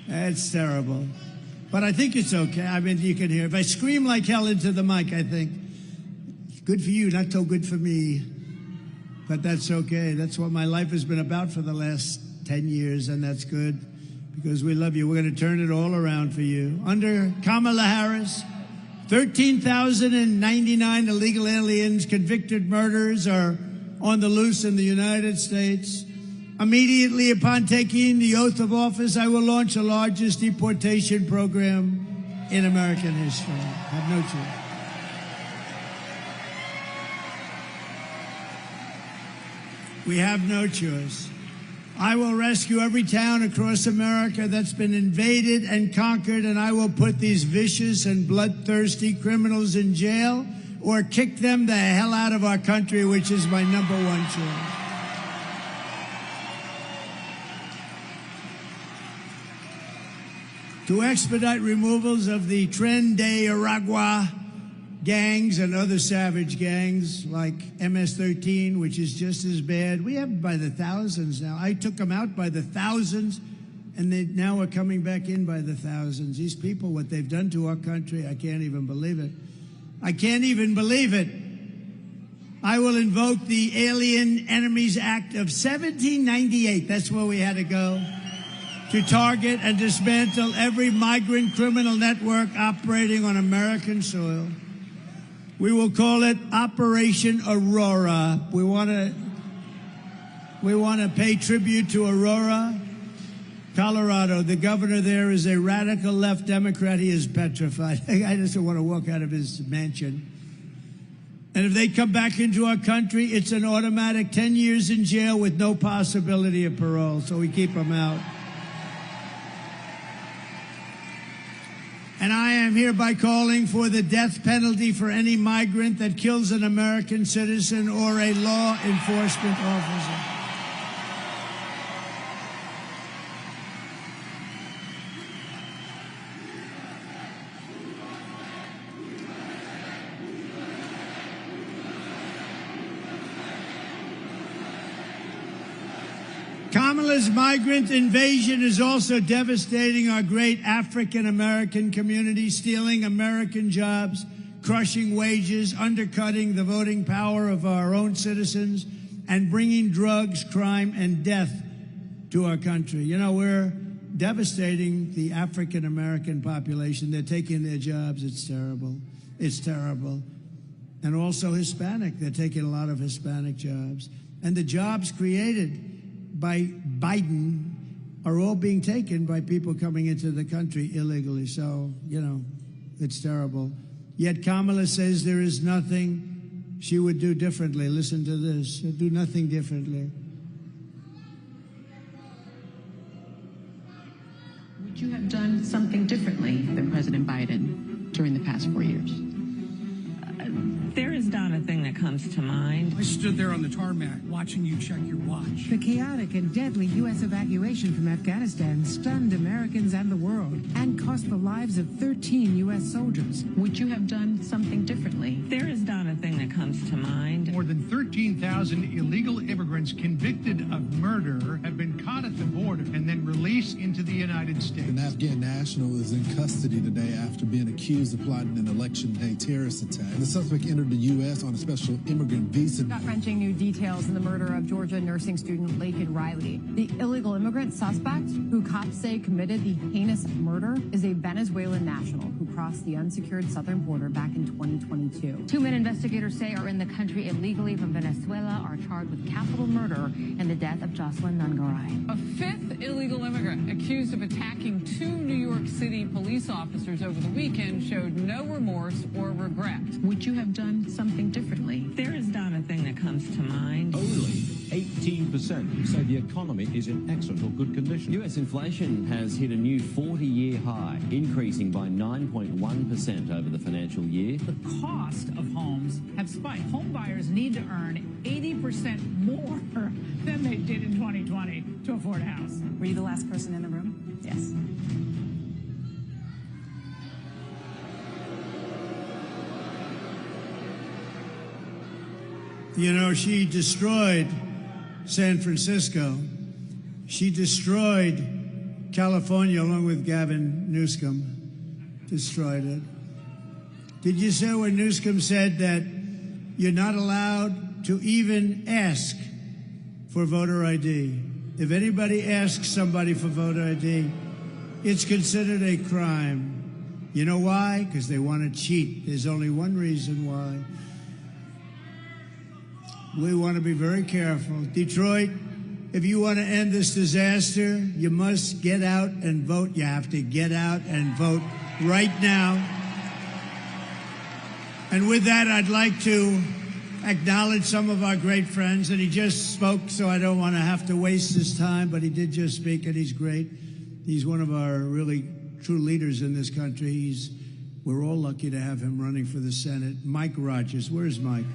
That's terrible. But I think it's okay. I mean, you can hear. If I scream like hell into the mic, I think, good for you, not so good for me. But that's okay. That's what my life has been about for the last 10 years, and that's good because we love you. We're going to turn it all around for you. Under Kamala Harris, 13,099 illegal aliens, convicted murderers are on the loose in the United States. Immediately upon taking the oath of office, I will launch the largest deportation program in American history. Have no choice. We have no choice. I will rescue every town across America that's been invaded and conquered, and I will put these vicious and bloodthirsty criminals in jail or kick them the hell out of our country, which is my #1 choice. To expedite removals of the Tren de Aragua gangs and other savage gangs like MS-13, which is just as bad. We have them by the thousands now. I took them out by the thousands, and they now are coming back in by the thousands. These people, what they've done to our country, I can't even believe it. I can't even believe it. I will invoke the Alien Enemies Act of 1798. That's where we had to go. To target and dismantle every migrant criminal network operating on American soil. We will call it Operation Aurora. We want to pay tribute to Aurora, Colorado, the governor there is a radical left Democrat. He is petrified. I just don't want to walk out of his mansion. And if they come back into our country, it's an automatic 10 years in jail with no possibility of parole. So we keep them out. And I am hereby calling for the death penalty for any migrant that kills an American citizen or a law enforcement officer. Kamala's migrant invasion is also devastating our great African-American community, stealing American jobs, crushing wages, undercutting the voting power of our own citizens, and bringing drugs, crime, and death to our country. You know, we're devastating the African-American population. They're taking their jobs. It's terrible. It's terrible. And also Hispanic. They're taking a lot of Hispanic jobs. And the jobs created by Biden are all being taken by people coming into the country illegally. So, you know, it's terrible. Yet Kamala says there is nothing she would do differently. Listen to this. She'll do nothing differently. Would you have done something differently than President Biden during the past 4 years? There is not a thing that comes to mind. I stood there on the tarmac watching you check your watch. The chaotic and deadly U.S. evacuation from Afghanistan stunned Americans and the world and cost the lives of 13 U.S. soldiers. Would you have done something differently? There is not a thing that comes to mind. More than 13,000 illegal immigrants convicted of murder have been caught at the border and then released into the United States. An Afghan national is in custody today after being accused of plotting an election day terrorist attack. The suspect entered the U.S. on a special immigrant visa. Gut-wrenching new details in the murder of Georgia nursing student Laken Riley. The illegal immigrant suspect, who cops say committed the heinous murder, is a Venezuelan national who crossed the unsecured southern border back in 2022. Two men investigators say are in the country illegally from Venezuela are charged with capital murder and the death of Jocelyn Nungaray. A fifth illegal immigrant accused of attacking two New York City police officers over the weekend showed no remorse or regret. Would you have done something differently? There is not a thing that comes to mind. Only 18% say the economy is in excellent or good condition. US inflation has hit a new 40-year high, increasing by 9.1% over the financial year. The cost of homes have spiked. Home buyers need to earn 80% more than they did in 2020 to afford a house. Were you the last person in the room? Yes. You know, she destroyed San Francisco. She destroyed California along with Gavin Newsom. Destroyed it. Did you say when Newsom said that you're not allowed to even ask for voter ID? If anybody asks somebody for voter ID, it's considered a crime. You know why? Because they want to cheat. There's only one reason why. We want to be very careful. Detroit, if you want to end this disaster, you must get out and vote. You have to get out and vote right now. And with that, I'd like to acknowledge some of our great friends. And he just spoke, so I don't want to have to waste his time, but he did just speak, and he's great. He's one of our really true leaders in this country. We're all lucky to have him running for the Senate. Mike Rogers. Where's Mike?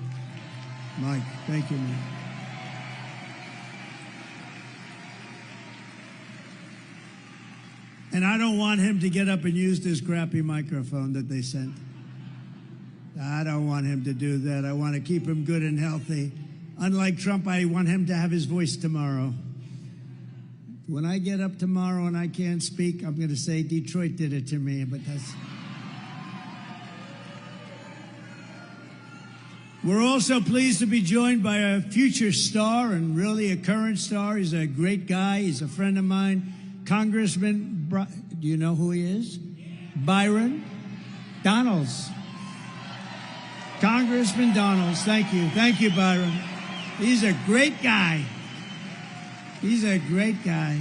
Mike, thank you, man. And I don't want him to get up and use this crappy microphone that they sent. I don't want him to do that. I want to keep him good and healthy. Unlike Trump, I want him to have his voice tomorrow. When I get up tomorrow and I can't speak, I'm going to say Detroit did it to me, but that's... We're also pleased to be joined by a future star and really a current star. He's a great guy. He's a friend of mine. Congressman, do you know who he is? Byron Donalds. Congressman Donalds, thank you. Thank you, Byron. He's a great guy. He's a great guy.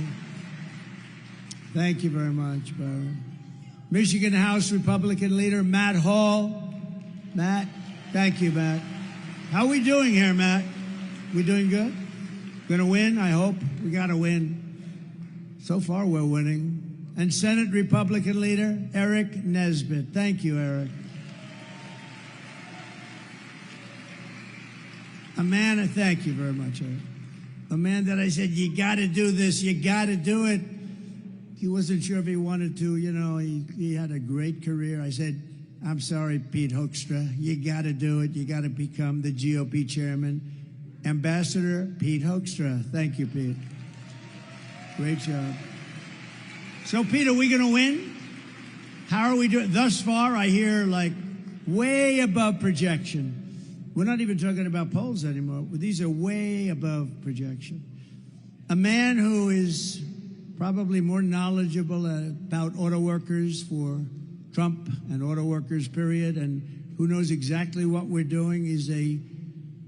Thank you very much, Byron. Michigan House Republican Leader Matt Hall. Matt, thank you, Matt. How are we doing here, Matt? We doing good? Gonna win, I hope. We gotta win. So far, we're winning. And Senate Republican Leader Eric Nesbitt. Thank you, Eric. A man, thank you very much, Eric. A man that I said, you gotta do this, you gotta do it. He wasn't sure if he wanted to, you know, he had a great career. I said, I'm sorry, Pete Hoekstra, you gotta do it. You gotta become the GOP chairman. Ambassador Pete Hoekstra. Thank you, Pete. Great job. So, Pete, are we gonna win? How are we doing? Thus far, I hear like way above projection. We're not even talking about polls anymore. These are way above projection. A man who is probably more knowledgeable about auto workers for Trump and auto workers, period, and who knows exactly what we're doing. Is a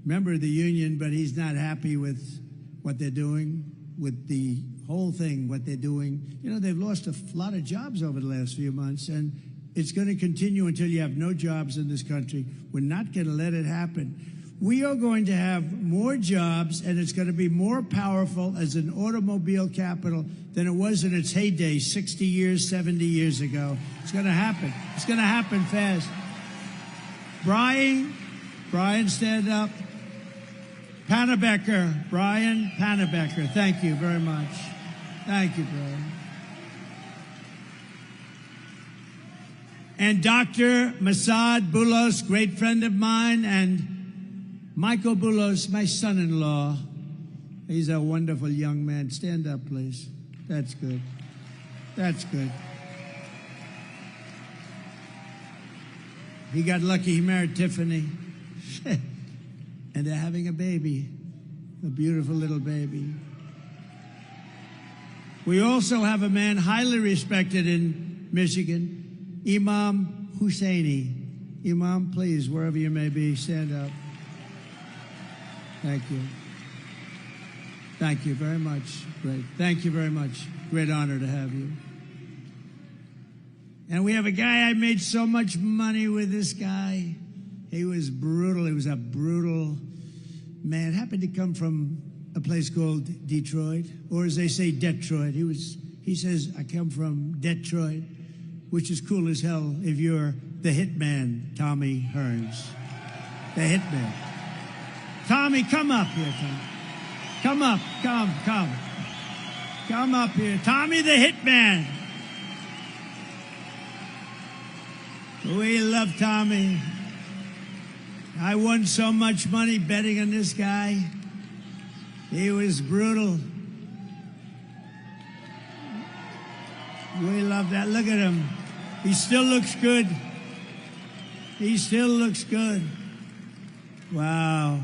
member of the union, but he's not happy with what they're doing, with the whole thing, what they're doing. You know, they've lost a lot of jobs over the last few months, and it's going to continue until you have no jobs in this country. We're not going to let it happen. We are going to have more jobs, and it's going to be more powerful as an automobile capital than it was in its heyday 60 years, 70 years ago. It's going to happen. It's going to happen fast. Brian, stand up. Pannebecker, Brian Pannebecker. Thank you very much. Thank you, Brian. And Dr. Masad Boulos, great friend of mine, and Michael Boulos, my son-in-law. He's a wonderful young man. Stand up, please. That's good. That's good. He got lucky. He married Tiffany. And they're having a baby, a beautiful little baby. We also have a man highly respected in Michigan, Imam Husseini. Imam, please, wherever you may be, stand up. Thank you. Thank you very much. Great. Thank you very much. Great honor to have you. And we have a guy, I made so much money with this guy. He was brutal. He was a brutal man. Happened to come from a place called Detroit, or as they say, Detroit. He says, I come from Detroit, which is cool as hell if you're the hitman, Tommy Hearns. The hitman. Tommy, come up here, Tommy. Come up, come. Come up here. Tommy the hitman. We love Tommy. I won so much money betting on this guy. He was brutal. We love that. Look at him. He still looks good. He still looks good. Wow.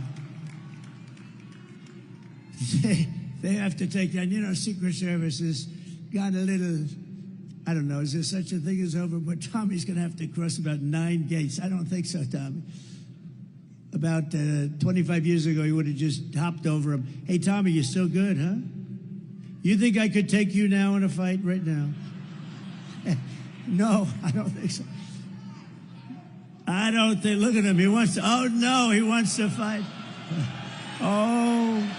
They have to take that. You know, Secret Service has got a little, I don't know, is there such a thing as over? But Tommy's going to have to cross about 9 gates. I don't think so, Tommy. About 25 years ago, he would have just hopped over him. Hey, Tommy, you still good, huh? You think I could take you now in a fight right now? No, I don't think so. I don't think, look at him. He wants to, oh, no, he wants to fight. Oh.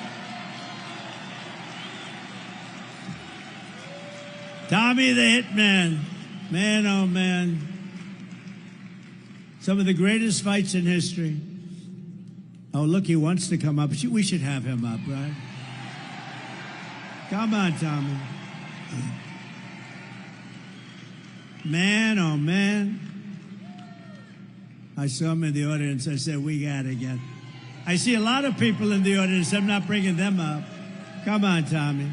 Tommy the Hitman. Man, oh, man. Some of the greatest fights in history. Oh, look, he wants to come up. We should have him up, right? Come on, Tommy. Man, oh, man. I saw him in the audience. I said, we got to get. I see a lot of people in the audience. I'm not bringing them up. Come on, Tommy.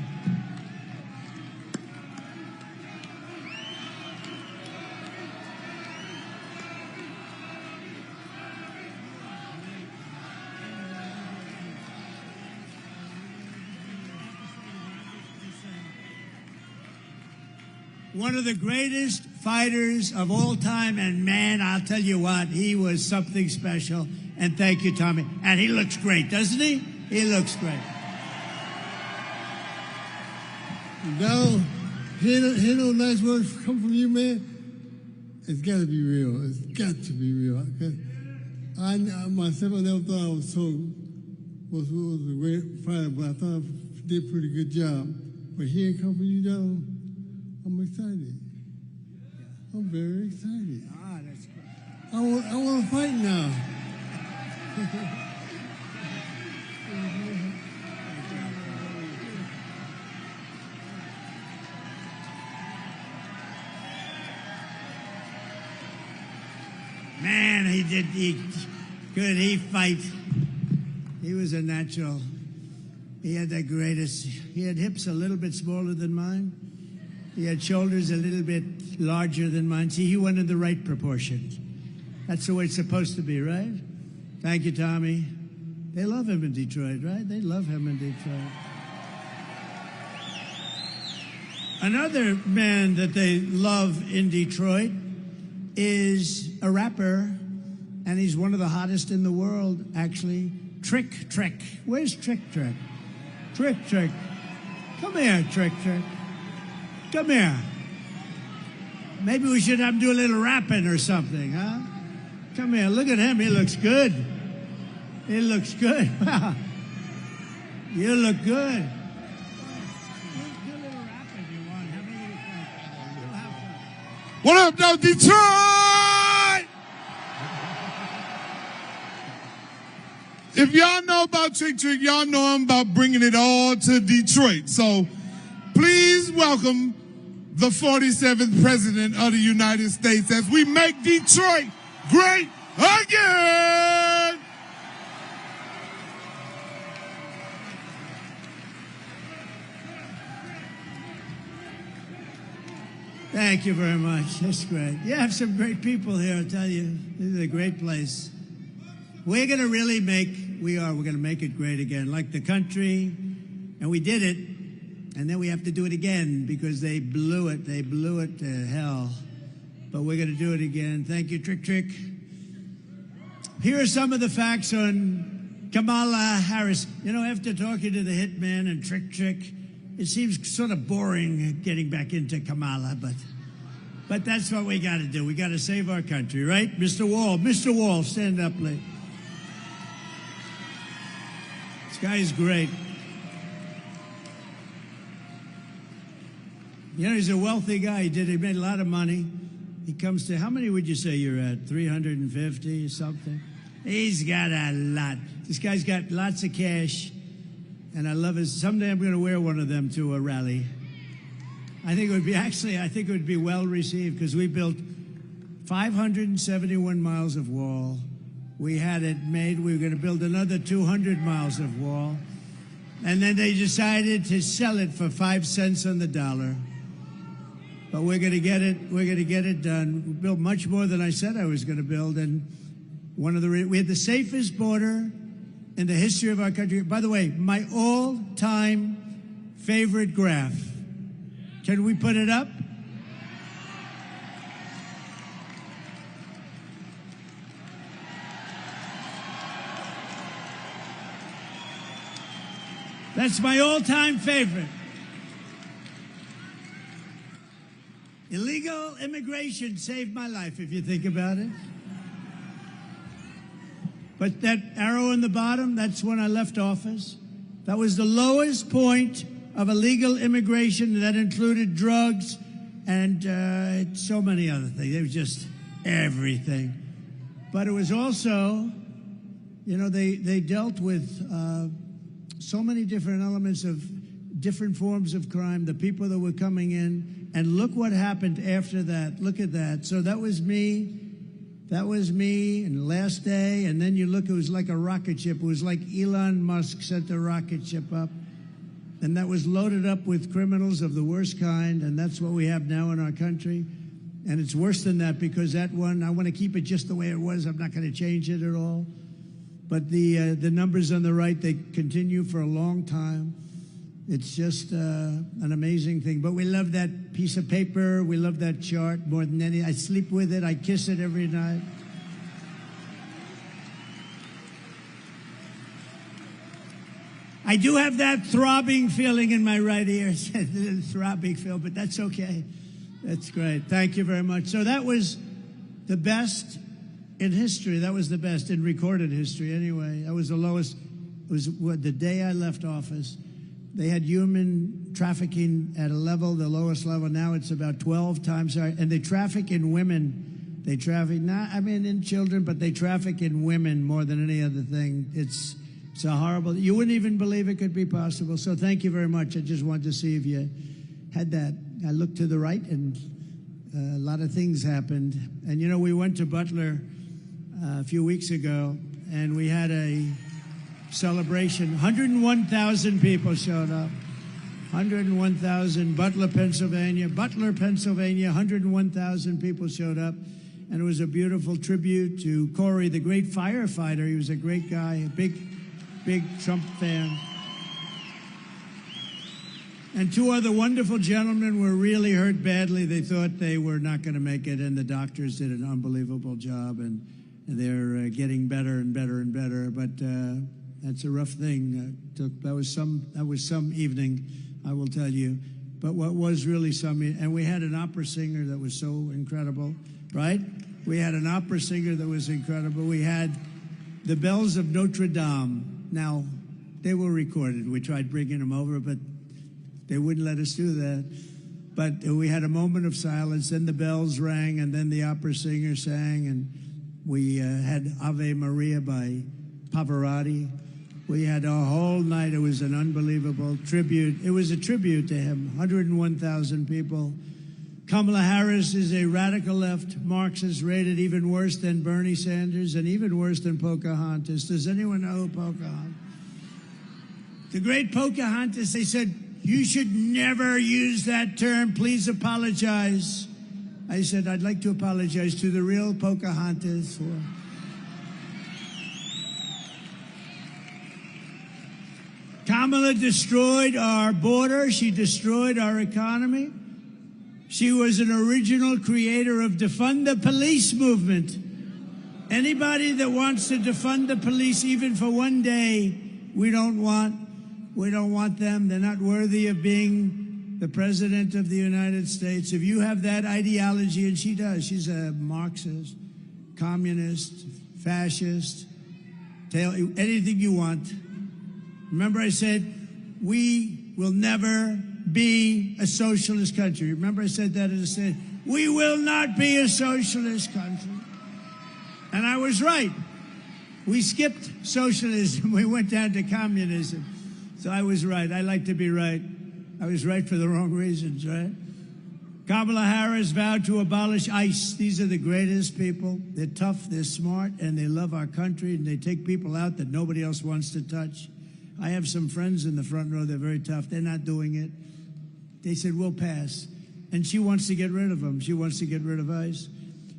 One of the greatest fighters of all time, and man, I'll tell you what, he was something special. And thank you, Tommy. And he looks great, doesn't he? He looks great. hear those nice words come from you, man? It's got to be real. It's got to be real. I myself, I never thought I was a great fighter, but I thought I did a pretty good job. But hearing it come from you, though, I'm excited. I'm very excited. Ah, that's good. I want to fight now. Man, he could he fight. He was a natural. He had the greatest. He had hips a little bit smaller than mine. He had shoulders a little bit larger than mine. See, he went in the right proportions. That's the way it's supposed to be, right? Thank you, Tommy. They love him in Detroit, right? They love him in Detroit. Another man that they love in Detroit is a rapper, and he's one of the hottest in the world, actually. Trick Trick. Where's Trick Trick? Trick Trick. Come here, Trick Trick. Come here. Maybe we should have him do a little rapping or something, huh? Come here. Look at him. He looks good. He looks good. You look good. What up, though, Detroit? If y'all know about Trick Trick, y'all know I'm about bringing it all to Detroit. So please welcome the 47th President of the United States as we make Detroit great again. Thank you very much. That's great. You have some great people here, I'll tell you. This is a great place. We're going to really we're going to make it great again, like the country. And we did it, and then we have to do it again because they blew it. They blew it to hell. But we're going to do it again. Thank you, Trick Trick. Here are some of the facts on Kamala Harris. You know, after talking to the hitman and Trick Trick, it seems sort of boring getting back into Kamala, but that's what we got to do. We got to save our country, right? Mr. Wall. Mr. Wall, stand up, please. This guy is great. You know, he's a wealthy guy. He made a lot of money. He comes to, how many would you say you're at? 350 or something? He's got a lot. This guy's got lots of cash. And I love his, someday I'm going to wear one of them to a rally. I think it would be well received because we built 571 miles of wall. We had it made, we were going to build another 200 miles of wall. And then they decided to sell it for 5 cents on the dollar. But we're going to get it done. We built much more than I said I was going to build. And we had the safest border in the history of our country. By the way, my all-time favorite graph. Can we put it up? That's my all-time favorite. Illegal immigration saved my life, if you think about it. But that arrow in the bottom, that's when I left office. That was the lowest point of illegal immigration. That included drugs and so many other things. It was just everything. But it was also, you know, they dealt with so many different elements of different forms of crime, the people that were coming in. And look what happened after that. Look at that. So that was me. That was me, and the last day, and then you look, it was like a rocket ship. It was like Elon Musk sent a rocket ship up, and that was loaded up with criminals of the worst kind, and that's what we have now in our country. And it's worse than that because that one, I want to keep it just the way it was. I'm not going to change it at all. But the numbers on the right, they continue for a long time. It's just an amazing thing. But we love that piece of paper. We love that chart more than any. I sleep with it. I kiss it every night. I do have that throbbing feeling in my right ear. Throbbing feel, but that's okay. That's great. Thank you very much. So that was the best in history. That was the best in recorded history anyway. That was the lowest. It was the day I left office. They had human trafficking at a level, the lowest level. Now it's about 12 times higher. And they traffic in women. They traffic, in children, but they traffic in women more than any other thing. It's a horrible, you wouldn't even believe it could be possible. So thank you very much. I just wanted to see if you had that. I looked to the right and a lot of things happened. And you know, we went to Butler a few weeks ago and we had a celebration. 101,000 people showed up. 101,000, Butler, Pennsylvania, 101,000 people showed up. And it was a beautiful tribute to Corey, the great firefighter. He was a great guy, a big Trump fan. And two other wonderful gentlemen were really hurt badly. They thought they were not going to make it, and the doctors did an unbelievable job, and they're getting better and better and better. But that's a rough thing. That was some evening, I will tell you. But what was really some, and we had an opera singer that was so incredible, right? We had an opera singer that was incredible. We had the bells of Notre Dame. Now, they were recorded. We tried bringing them over, but they wouldn't let us do that. But we had a moment of silence, then the bells rang, and then the opera singer sang, and we had Ave Maria by Pavarotti. We had a whole night. It was an unbelievable tribute. It was a tribute to him. 101,000 people. Kamala Harris is a radical left Marxist, rated even worse than Bernie Sanders and even worse than Pocahontas. Does anyone know who Pocahontas? The great Pocahontas, they said, you should never use that term. Please apologize. I said, I'd like to apologize to the real Pocahontas for... Kamala destroyed our border. She destroyed our economy. She was an original creator of defund the police movement. Anybody that wants to defund the police even for one day, we don't want them. They're not worthy of being the president of the United States. If you have that ideology, and she does, she's a Marxist, communist, fascist, anything you want. Remember I said, we will never be a socialist country. Remember I said that in the Senate? We will not be a socialist country. And I was right. We skipped socialism. We went down to communism. So I was right. I like to be right. I was right for the wrong reasons, right? Kamala Harris vowed to abolish ICE. These are the greatest people. They're tough, they're smart, and they love our country, and they take people out that nobody else wants to touch. I have some friends in the front row. They're very tough. They're not doing it. They said, we'll pass. And she wants to get rid of them. She wants to get rid of ICE.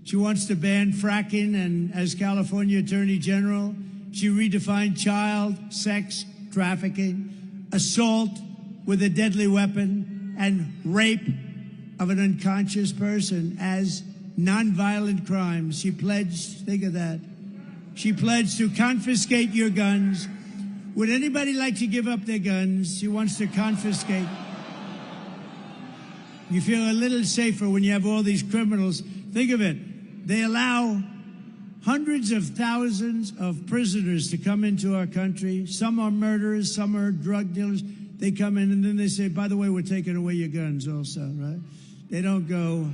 She wants to ban fracking. And as California Attorney General, she redefined child sex trafficking, assault with a deadly weapon, and rape of an unconscious person as nonviolent crimes. She pledged, think of that, she pledged to confiscate your guns. Would anybody like to give up their guns? She wants to confiscate. You feel a little safer when you have all these criminals. Think of it. They allow hundreds of thousands of prisoners to come into our country. Some are murderers, some are drug dealers. They come in and then they say, by the way, we're taking away your guns also, right? They don't go,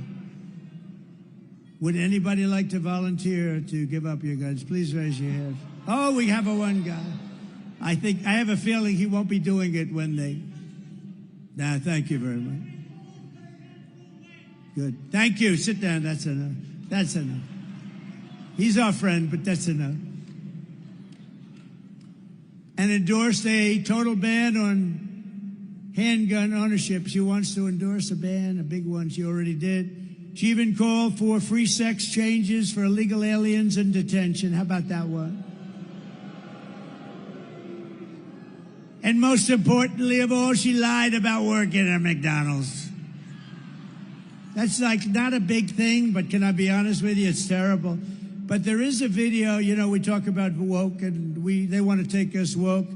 would anybody like to volunteer to give up your guns? Please raise your hand. Oh, we have a one guy. I have a feeling he won't be doing it when they... Nah, thank you very much. Good. Thank you. Sit down. That's enough. That's enough. He's our friend, but that's enough. And endorsed a total ban on handgun ownership. She wants to endorse a ban, a big one. She already did. She even called for free sex changes for illegal aliens in detention. How about that one? And most importantly of all, she lied about working at McDonald's. That's like not a big thing, but can I be honest with you? It's terrible. But there is a video, you know, we talk about woke and they want to take us woke.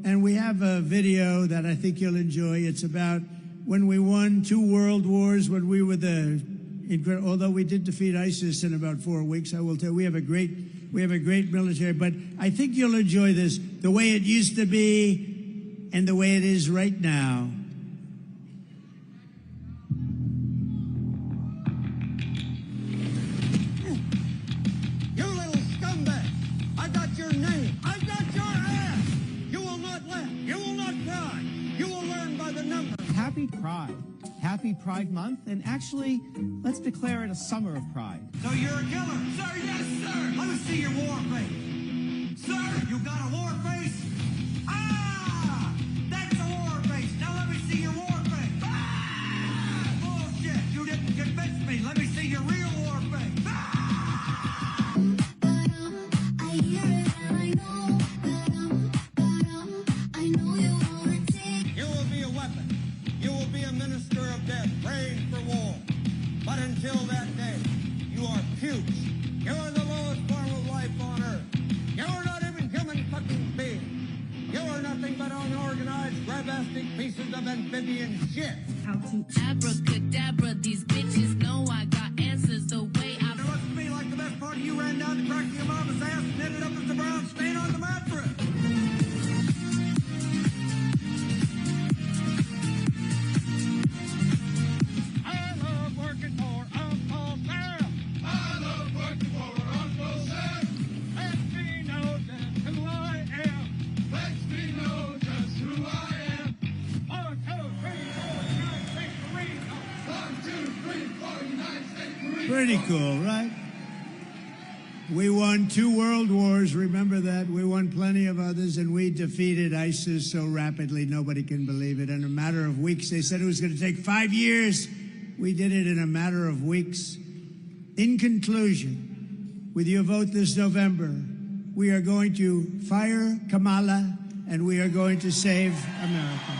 And we have a video that I think you'll enjoy. It's about when we won 2 world wars, when we were although we did defeat ISIS in about 4 weeks, I will tell you, we have a great military, but I think you'll enjoy this, the way it used to be and the way it is right now. You little scumbag! I got your name! I got your ass! You will not laugh! You will not cry! You will learn by the numbers! Happy Pride. Happy Pride Month, and actually, let's declare it a summer of pride. So you're a killer? Sir, yes, sir! Let me see your war face! Sir, you got a war face? Ah! That's a war face! Now let me see your war face! Ah! Bullshit! You didn't convince me! Let me see your real war face! Ah! I hear it and I know I know you wanna take. You will be a weapon. You will be a minister of death, praying for war. But until that day, you are pukes. You are the lowest form of life on earth. You are not even human fucking beings. You are nothing but unorganized, grabastic pieces of amphibian shit. How to abracadabra, these bitches know I got answers the way I... It looks to me like the best part of you ran down the crack of your mama's ass and ended up as a brown stain on the mattress. Pretty cool, right? We won 2 world wars, remember that? We won plenty of others, and we defeated ISIS so rapidly nobody can believe it. In a matter of weeks, they said it was going to take 5 years. We did it in a matter of weeks. In conclusion, with your vote this November, we are going to fire Kamala, and we are going to save America.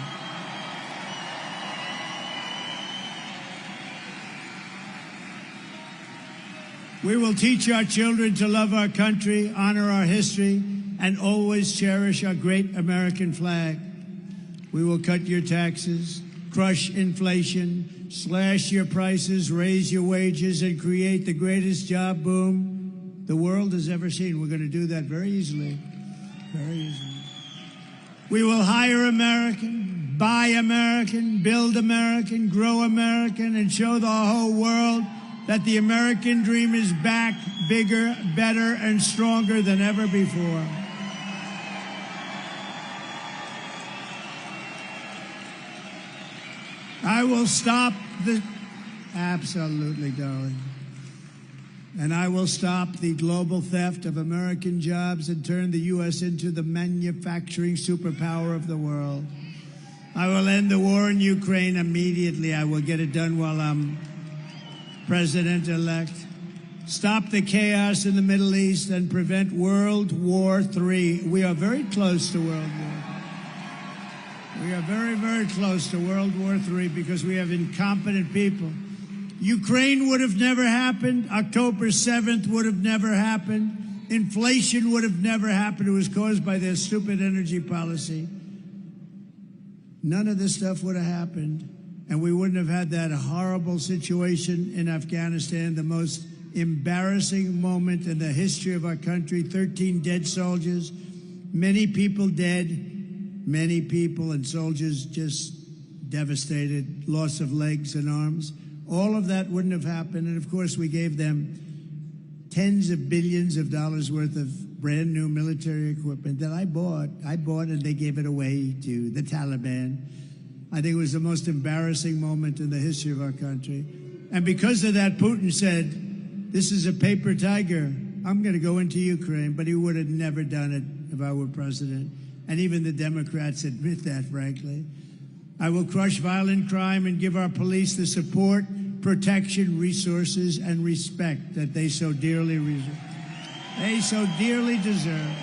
We will teach our children to love our country, honor our history, and always cherish our great American flag. We will cut your taxes, crush inflation, slash your prices, raise your wages, and create the greatest job boom the world has ever seen. We're going to do that very easily. Very easily. We will hire American, buy American, build American, grow American, and show the whole world that the American dream is back, bigger, better, and stronger than ever before. I will stop absolutely, darling. And I will stop the global theft of American jobs and turn the U.S. into the manufacturing superpower of the world. I will end the war in Ukraine immediately. I will get it done while I'm President-elect. Stop the chaos in the Middle East and prevent World War III. We are very close to World War. We are very, very close to World War III because we have incompetent people. Ukraine would have never happened. October 7th would have never happened. Inflation would have never happened. It was caused by their stupid energy policy. None of this stuff would have happened. And we wouldn't have had that horrible situation in Afghanistan, the most embarrassing moment in the history of our country. 13 dead soldiers, many people dead, many people and soldiers just devastated, loss of legs and arms. All of that wouldn't have happened. And of course, we gave them tens of billions of dollars worth of brand new military equipment that I bought and they gave it away to the Taliban. I think it was the most embarrassing moment in the history of our country. And because of that, Putin said, this is a paper tiger. I'm going to go into Ukraine. But he would have never done it if I were president. And even the Democrats admit that, frankly. I will crush violent crime and give our police the support, protection, resources, and respect that they so dearly deserve.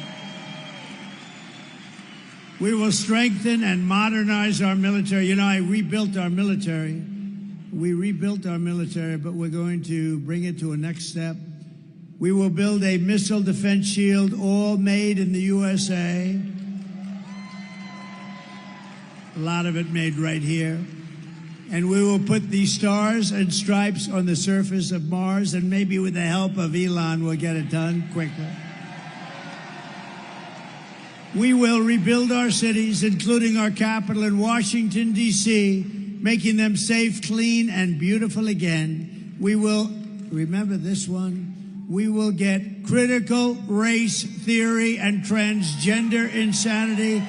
We will strengthen and modernize our military. You know, I rebuilt our military. We rebuilt our military, but we're going to bring it to a next step. We will build a missile defense shield, all made in the USA. a lot of it made right here. And we will put these stars and stripes on the surface of Mars, and maybe with the help of Elon, we'll get it done quickly. We will rebuild our cities, including our capital in Washington, D.C., making them safe, clean, and beautiful again. We will, remember this one, we will get critical race theory and transgender insanity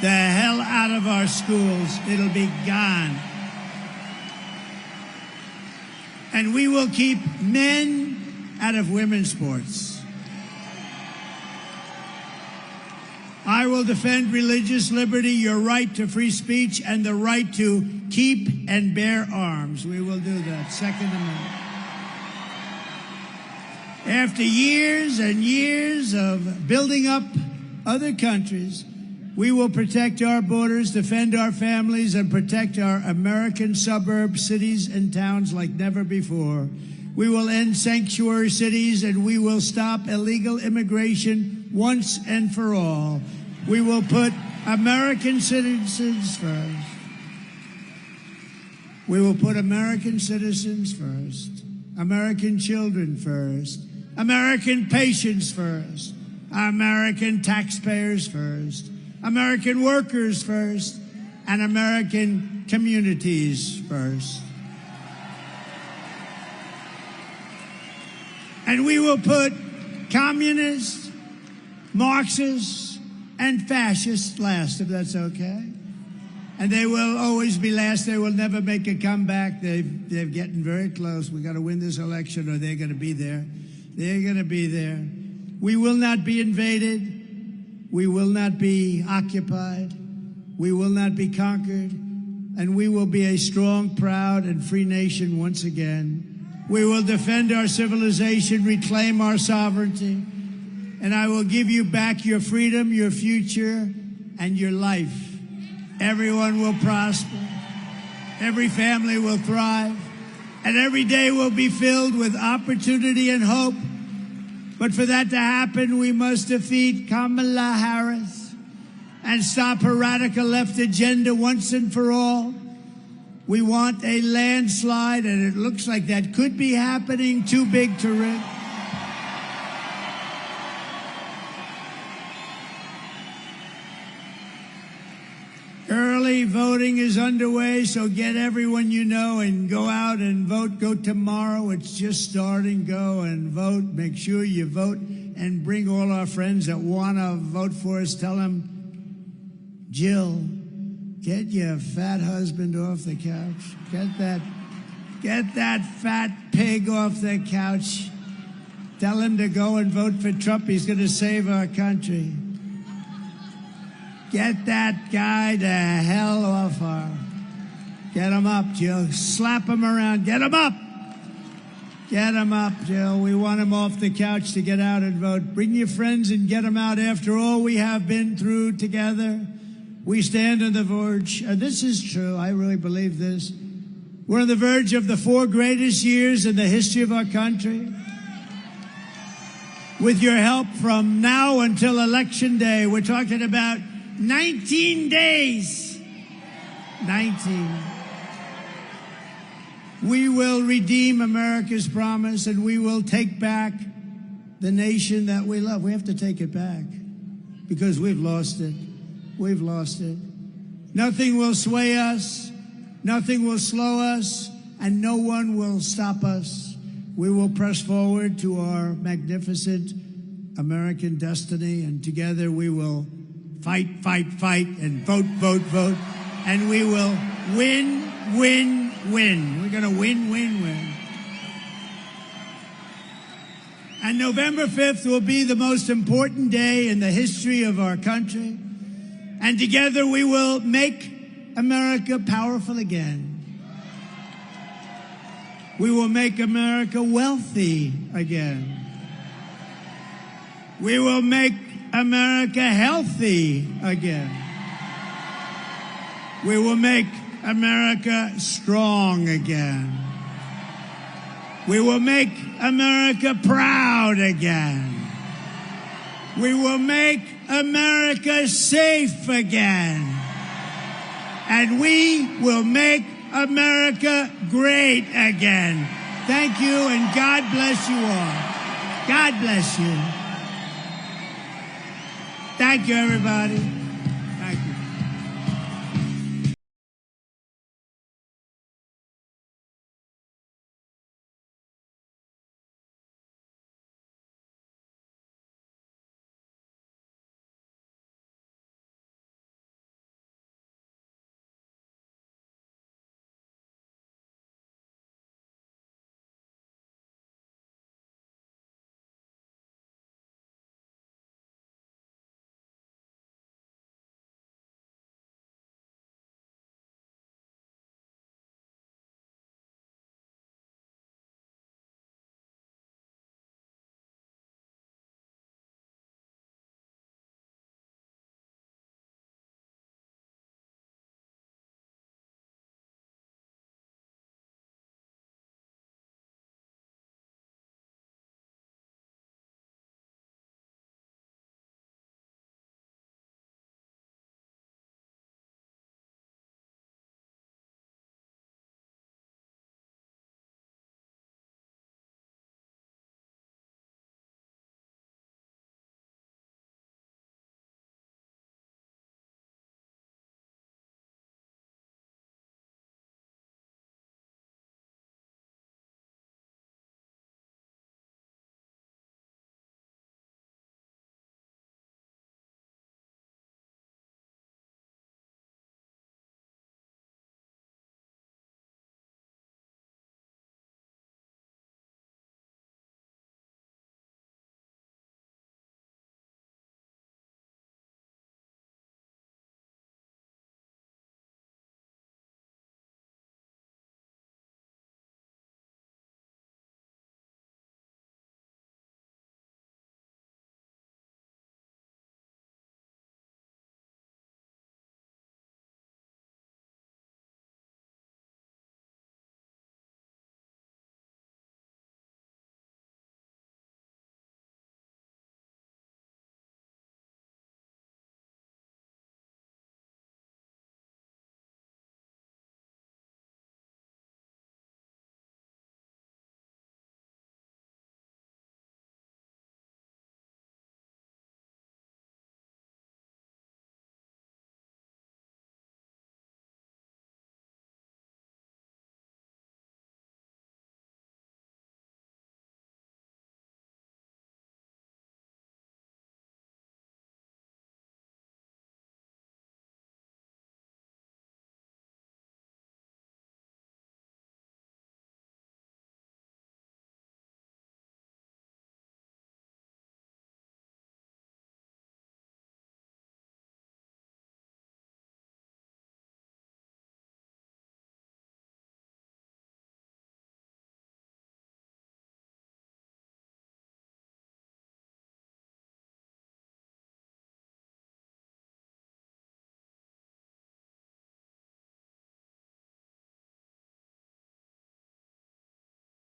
the hell out of our schools. It'll be gone. And we will keep men out of women's sports. I will defend religious liberty, your right to free speech, and the right to keep and bear arms. We will do that. Second Amendment. After years and years of building up other countries, we will protect our borders, defend our families, and protect our American suburbs, cities, and towns like never before. We will end sanctuary cities, and we will stop illegal immigration once and for all. We will put American citizens first. We will put American citizens first, American children first, American patients first, American taxpayers first, American workers first, and American communities first. And we will put communists, Marxists, and fascists last, if that's okay. And they will always be last. They will never make a comeback. They're getting very close. We got to win this election, or they're going to be there. They're going to be there. We will not be invaded. We will not be occupied. We will not be conquered. And we will be a strong, proud, and free nation once again. We will defend our civilization, reclaim our sovereignty, and I will give you back your freedom, your future, and your life. Everyone will prosper. Every family will thrive. And every day will be filled with opportunity and hope. But for that to happen, we must defeat Kamala Harris and stop her radical left agenda once and for all. We want a landslide, and it looks like that could be happening. Too big to risk. Early voting is underway, so get everyone you know and go out and vote. Go tomorrow. It's just starting. Go and vote. Make sure you vote and bring all our friends that want to vote for us. Tell them, Jill, get your fat husband off the couch. Get that fat pig off the couch. Tell him to go and vote for Trump. He's going to save our country. Get that guy the hell off her. Get him up, Jill. Slap him around. Get him up. Get him up, Jill. We want him off the couch to get out and vote. Bring your friends and get them out. After all we have been through together, we stand on the verge. This is true. I really believe this. We're on the verge of the 4 greatest years in the history of our country. With your help from now until Election Day, we're talking about 19 days. 19. We will redeem America's promise, and we will take back the nation that we love. We have to take it back because we've lost it. We've lost it. Nothing will sway us. Nothing will slow us, and no one will stop us. We will press forward to our magnificent American destiny, and together we will fight, fight, fight, and vote, vote, vote, and we will win, win, win. We're going to win, win, win. And November 5th will be the most important day in the history of our country, and together we will make America powerful again. We will make America wealthy again. We will make America healthy again. We will make America strong again. We will make America proud again. We will make America safe again. and we will make America great again. Thank you, and God bless you all. God bless you. Thank you, everybody.